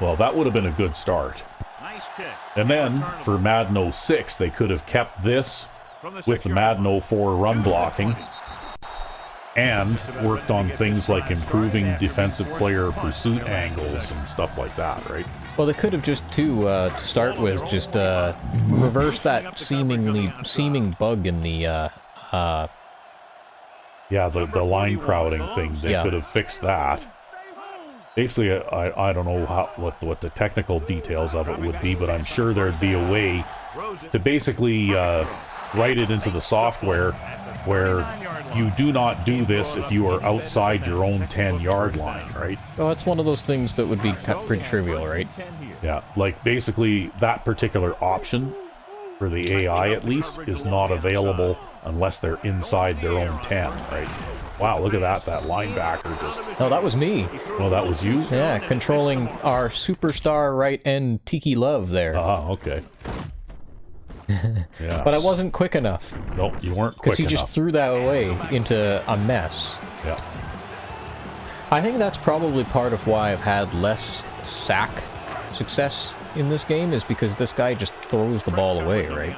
Well, that would have been a good start. Nice kick. And then, for Madden 06, they could have kept this with the Madden 04 run blocking and worked on things like improving defensive player pursuit angles and stuff like that, right? Well, they could have just, to start with, just reverse that seeming bug in the, Yeah, the line crowding thing. They could have fixed that. Basically, I don't know what the technical details of it would be, but I'm sure there'd be a way to basically write it into the software where you do not do this if you are outside your own 10-yard line, right? Oh, it's one of those things that would be pretty trivial, right? Yeah, like basically that particular option for the AI at least is not available unless they're inside their own 10, right? Wow, look at that linebacker just... Oh, that was me. Oh, that was you? Yeah, controlling our superstar right end Tiki Love there. Okay. Yeah. But I wasn't quick enough. Nope, you weren't quick enough. Because he just threw that away into a mess. Yeah. I think that's probably part of why I've had less sack success in this game, is because this guy just throws the ball away, right?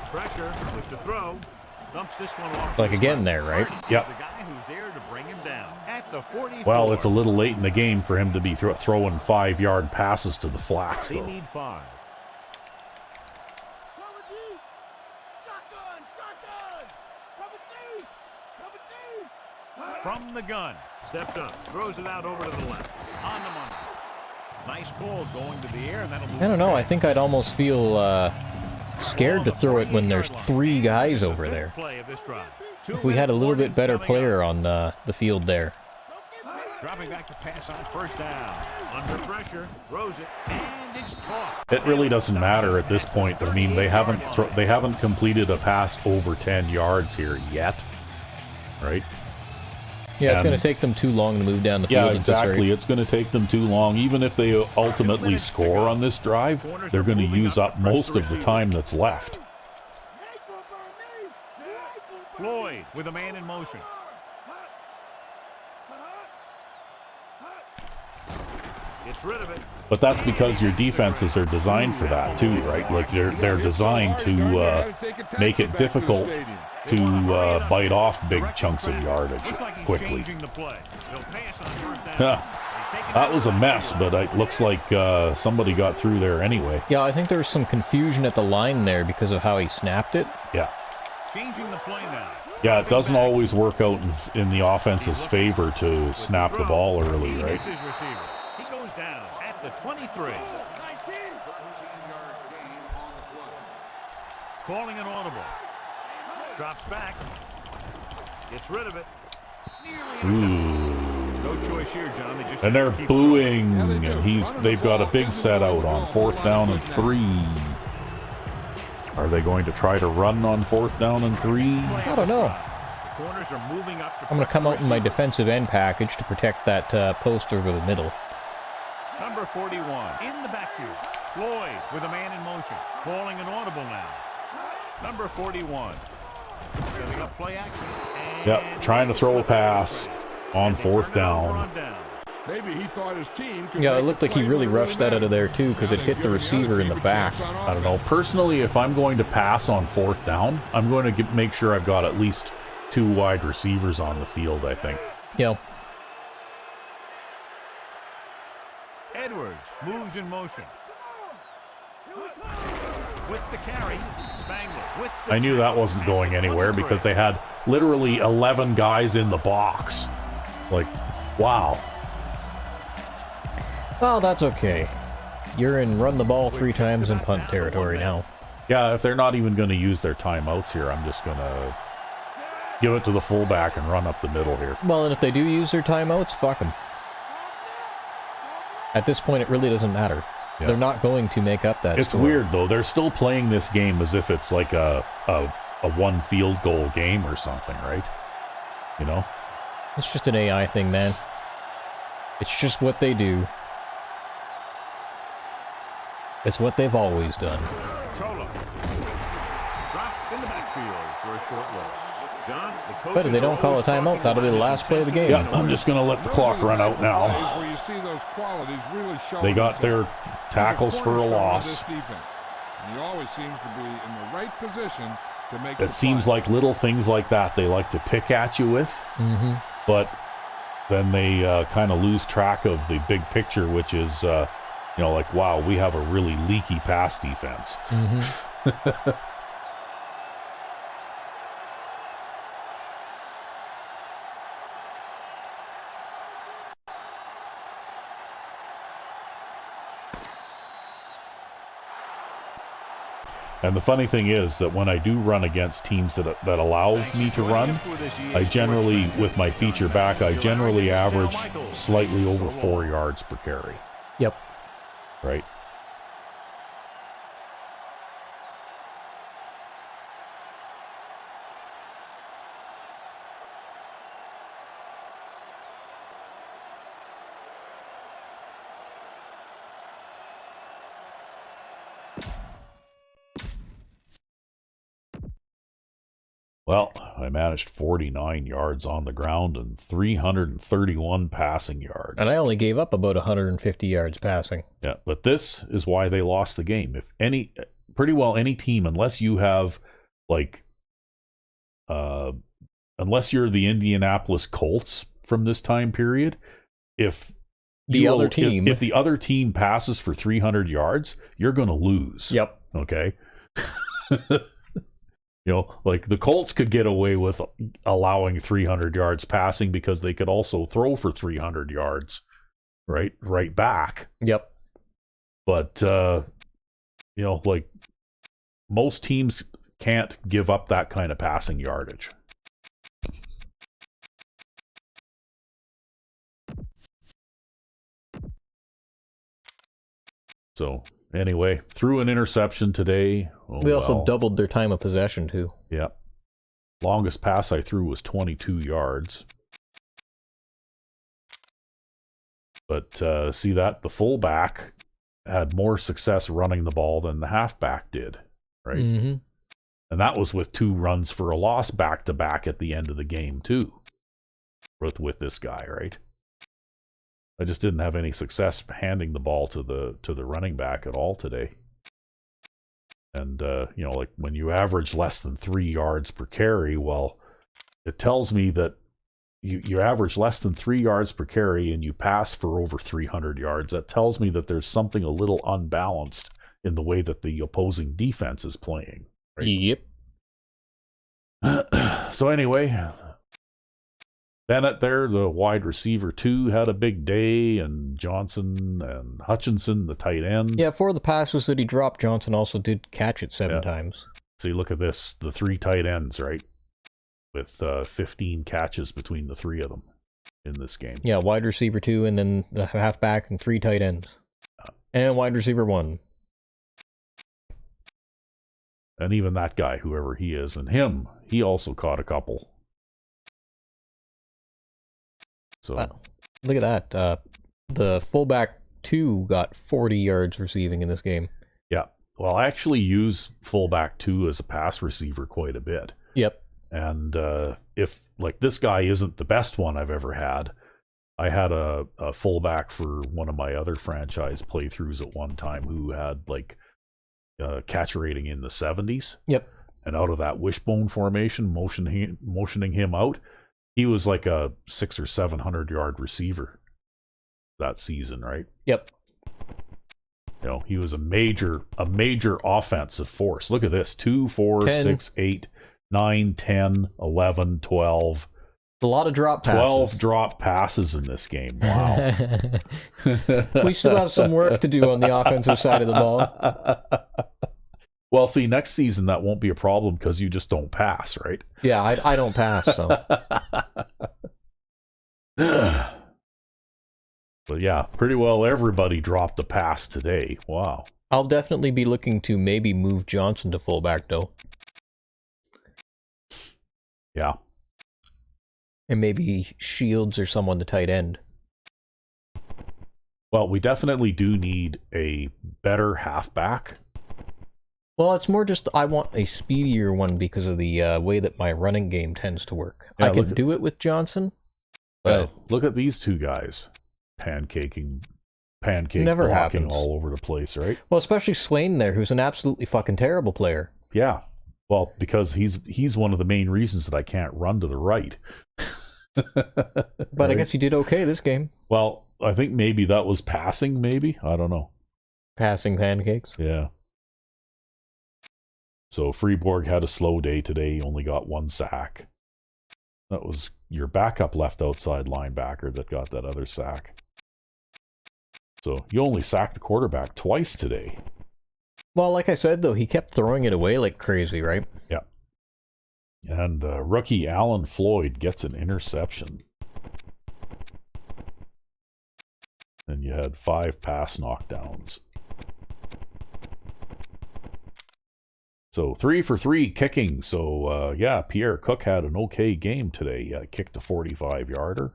Pressure with the throw. Dumps this one off. Like again there, right? Yep. The guy who's there to bring him down at the 44. Well, it's a little late in the game for him to be throwing 5-yard passes to the flats, They though. need 5. From the gun. Steps up. Throws it out over to the left. On the money. Nice call going to the air. And that'll move. I don't know, I think I'd almost feel scared to throw it when there's 3 guys over there. If we had a little bit better player on the field there. Dropping back to pass on first down. Under pressure, throws it, and it's caught. It really doesn't matter at this point. I mean, they haven't completed a pass over 10 yards here yet, right? Yeah, it's going to take them too long to move down the field. Yeah, exactly. It's going to take them too long. Even if they ultimately score on this drive, they're going to use up most of the time that's left. Floyd with a man in motion. Gets rid of it. But that's because your defenses are designed for that too, right? Like they're designed to make it difficult to bite off big chunks of yardage quickly. That was a mess, but it looks like somebody got through there anyway. Yeah, I think there was some confusion at the line there because of how he snapped it. Yeah. Changing the play now. Yeah, it doesn't always work out in the offense's favor to snap the ball early, right? He goes down at the 23. Calling an audible. Drops back. Gets rid of it. No choice here, John. They just and they're booing, and they've got a big set out on 4th down and 3. Are they going to try to run on 4th down and 3? I don't know. Corners are moving up. I'm going to come out in my defensive end package to protect that post over the middle. Number 41 in the backfield. Floyd with a man in motion. Calling an audible now. Number 41. Setting up play action. Yep, trying to throw a pass on 4th down. Maybe he thought his team could. Yeah, it looked like he really rushed that out of there too, because it hit the receiver in the back. I don't know. Personally, if I'm going to pass on 4th down, I'm going to make sure I've got at least 2 wide receivers on the field, I think. Yeah. Edwards moves in motion. With the carry, Spangler with the I knew that wasn't going anywhere because they had literally 11 guys in the box. Like, wow. Well, that's okay. You're in run the ball 3 times in punt territory now. Yeah, if they're not even going to use their timeouts here, I'm just going to give it to the fullback and run up the middle here. Well, and if they do use their timeouts, fuck them. At this point, it really doesn't matter. Yeah. They're not going to make up that It's score. weird, though. They're still playing this game as if it's like a one field goal game or something, right? You know? It's just an AI thing, man. It's just what they do. It's what they've always done. Cholo. Dropped in the backfield for a short loss. John, the coach But if they don't call a timeout, that'll be the last play of the game. Yeah, I'm just going to let the clock run out now. Where you see those qualities really show They got their themselves. tackles for a He's cornerstone of loss. this defense, and he always seems to be in the right position to make It the seems play. like little things like that they like to pick at you with, Mm-hmm. but then they kind of lose track of the big picture, which is, like, wow, we have a really leaky pass defense. Mm-hmm. And the funny thing is that when I do run against teams that allow me to run, I generally, with my feature back, I generally average slightly over 4 yards per carry. Yep. Right? Well, I managed 49 yards on the ground and 331 passing yards. And I only gave up about 150 yards passing. Yeah, but this is why they lost the game. If pretty well any team, unless you have, like, unless you're the Indianapolis Colts from this time period, if the other team passes for 300 yards, you're going to lose. Yep. Okay. Like the Colts could get away with allowing 300 yards passing because they could also throw for 300 yards, right back. Yep. But, like most teams can't give up that kind of passing yardage. So anyway, threw an interception today. They also doubled their time of possession, too. Yeah. Longest pass I threw was 22 yards. But see that? The fullback had more success running the ball than the halfback did, right? Mm-hmm. And that was with 2 runs for a loss back-to-back at the end of the game, too. With this guy, right? I just didn't have any success handing the ball to the running back at all today. And, like when you average less than 3 yards per carry, well, it tells me that you average less than 3 yards per carry and you pass for over 300 yards. That tells me that there's something a little unbalanced in the way that the opposing defense is playing. Right? Yep. So anyway, Bennett there, the wide receiver 2, had a big day, and Johnson and Hutchinson, the tight end. Yeah, for the passes that he dropped, Johnson also did catch it 7 times. See, look at this, the 3 tight ends, right? With 15 catches between the 3 of them in this game. Yeah, wide receiver 2, and then the halfback and 3 tight ends. And wide receiver 1. And even that guy, whoever he is, and he also caught a couple. So look at that. The fullback 2 got 40 yards receiving in this game. Yeah. Well, I actually use fullback 2 as a pass receiver quite a bit. Yep. And if, like, this guy isn't the best one I've ever had, I had a fullback for one of my other franchise playthroughs at one time who had, like, catch rating in the 70s. Yep. And out of that wishbone formation, motioning him out, he was like a 600 or 700 yard receiver that season, right? Yep. He was a major offensive force. Look at this: 2, 4, 10. 6, 8, 9, 10, 11, 12. A lot of drop passes. 12 drop passes in this game. Wow. We still have some work to do on the offensive side of the ball. Well, see, next season that won't be a problem because you just don't pass, right? Yeah, I don't pass, so. But yeah, pretty well everybody dropped a pass today. Wow. I'll definitely be looking to maybe move Johnson to fullback, though. Yeah. And maybe Shields or someone to tight end. Well, we definitely do need a better halfback. Well, it's more just I want a speedier one because of the way that my running game tends to work. Yeah, I can do it with Johnson, but look at these two guys pancake never blocking happens. all over the place, right? Well, especially Slane there, who's an absolutely fucking terrible player. Yeah. Well, because he's one of the main reasons that I can't run to the right. But right? I guess he did okay this game. Well, I think maybe that was passing, maybe. I don't know. Passing pancakes. Yeah. So Freeborg had a slow day today. He only got 1 sack. That was your backup left outside linebacker that got that other sack. So you only sacked the quarterback twice today. Well, like I said, though, he kept throwing it away like crazy, right? Yeah. And rookie Alan Floyd gets an interception. And you had 5 pass knockdowns. So 3 for 3 kicking. So yeah, Pierre Cook had an okay game today. Kicked a 45-yarder.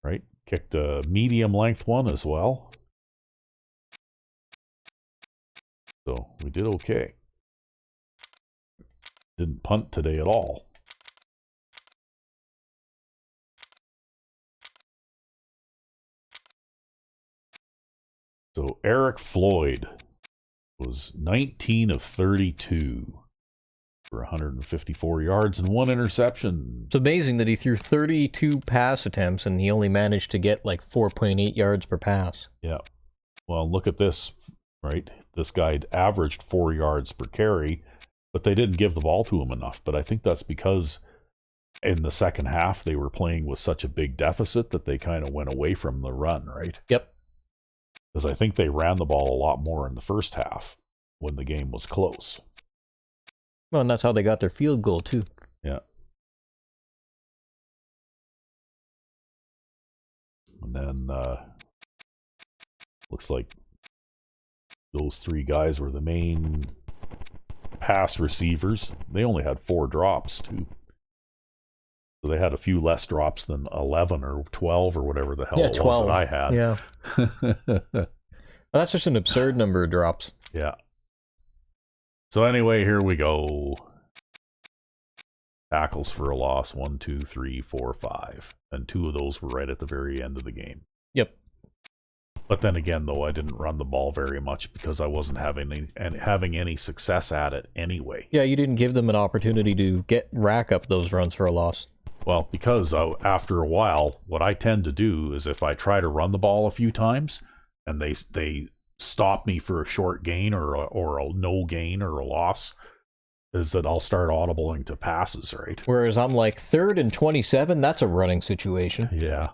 Right? Kicked a medium length one as well. So we did okay. Didn't punt today at all. So Eric Floyd was 19 of 32 for 154 yards and 1 interception. It's amazing that he threw 32 pass attempts and he only managed to get like 4.8 yards per pass. Yeah. Well, look at this, right? This guy averaged 4 yards per carry, but they didn't give the ball to him enough. But I think that's because in the second half they were playing with such a big deficit that they kind of went away from the run, right? Yep. Because I think they ran the ball a lot more in the first half when the game was close. Well, and that's how they got their field goal, too. Yeah. And then looks like those 3 guys were the main pass receivers. They only had 4 drops, too. So they had a few less drops than 11 or 12 or whatever the hell it 12. was that I had. Yeah. Well, that's just an absurd number of drops. Yeah. So anyway, here we go. Tackles for a loss, 1, 2, 3, 4, 5. And 2 of those were right at the very end of the game. Yep. But then again, though, I didn't run the ball very much because I wasn't having any success at it anyway. Yeah, you didn't give them an opportunity to rack up those runs for a loss. Well, because after a while, what I tend to do is if I try to run the ball a few times and they stop me for a short gain or a no gain or a loss, is that I'll start audibling to passes, right? Whereas I'm like 3rd and 27, that's a running situation. Yeah.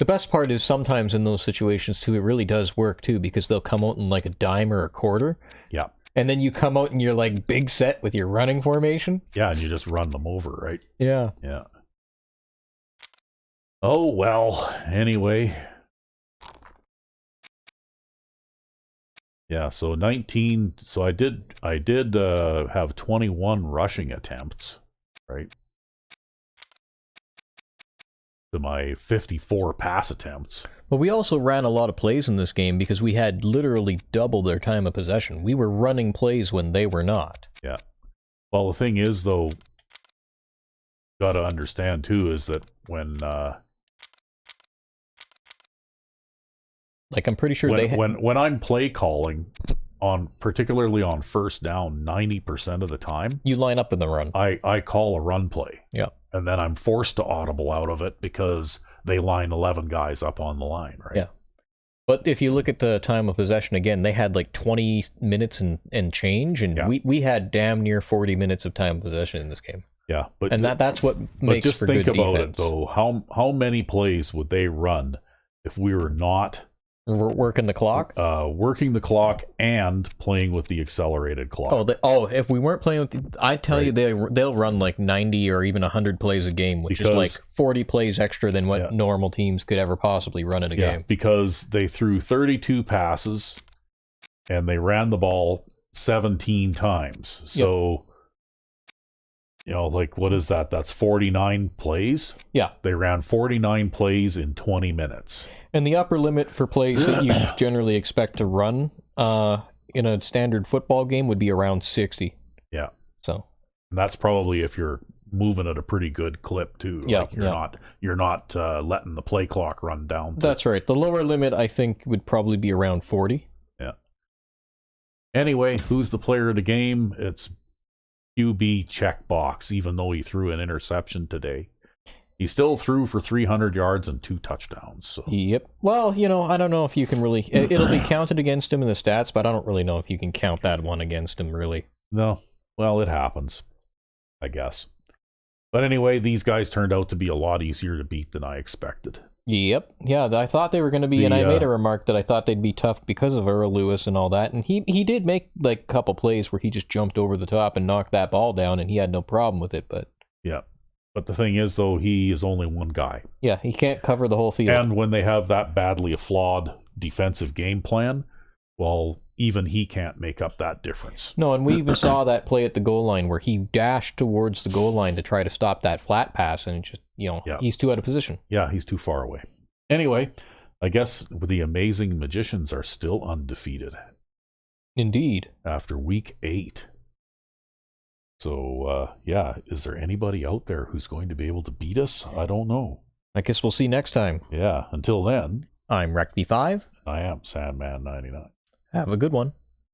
The best part is sometimes in those situations, too, it really does work, too, because they'll come out in like a dime or a quarter. Yeah. And then you come out and you're like big set with your running formation. Yeah, and you just run them over, right? Yeah. Yeah. Oh, well, anyway. Yeah, so 19, so I did have 21 rushing attempts, right? To my 54 pass attempts. But we also ran a lot of plays in this game because we had literally double their time of possession. We were running plays when they were not. Yeah. Well, the thing is, though, got to understand, too, is that when... like, I'm pretty sure when I'm play calling, particularly on first down, 90% of the time... You line up in the run. I call a run play. Yeah. And then I'm forced to audible out of it because they line 11 guys up on the line, right? Yeah. But if you look at the time of possession again, they had like 20 minutes and change, and we had damn near 40 minutes of time of possession in this game. Yeah, but that's what makes just for think good about defense. it though. How many plays would they run if we were not Working the clock? Working the clock and playing with the accelerated clock. If we weren't playing with I tell you, they'll run like 90 or even 100 plays a game, which is like 40 plays extra than what normal teams could ever possibly run in a game. Because they threw 32 passes and they ran the ball 17 times. So, like, what is that? That's 49 plays? Yeah. They ran 49 plays in 20 minutes. And the upper limit for plays that you generally expect to run in a standard football game would be around 60. Yeah. So. And that's probably if you're moving at a pretty good clip too. Like you're not letting the play clock run down. That's right. The lower limit, I think, would probably be around 40. Yeah. Anyway, who's the player of the game? It's QB checkbox, even though he threw an interception today. He still threw for 300 yards and 2 touchdowns. So. Yep. Well, I don't know if you can really... It'll be counted against him in the stats, but I don't really know if you can count that one against him, really. No. Well, it happens, I guess. But anyway, these guys turned out to be a lot easier to beat than I expected. Yep. Yeah, I thought they were going to be... and I made a remark that I thought they'd be tough because of Earl Lewis and all that. And he did make like a couple plays where he just jumped over the top and knocked that ball down, and he had no problem with it, but... Yeah. But the thing is, though, he is only one guy. Yeah, he can't cover the whole field. And when they have that badly flawed defensive game plan, well, even he can't make up that difference. No, and we even saw that play at the goal line where he dashed towards the goal line to try to stop that flat pass, and just, he's too out of position. Yeah, he's too far away. Anyway, I guess the Amazing Magicians are still undefeated. Indeed. After week 8. So, is there anybody out there who's going to be able to beat us? I don't know. I guess we'll see next time. Yeah, until then. I'm RecV5. I am Sandman99. Have a good one.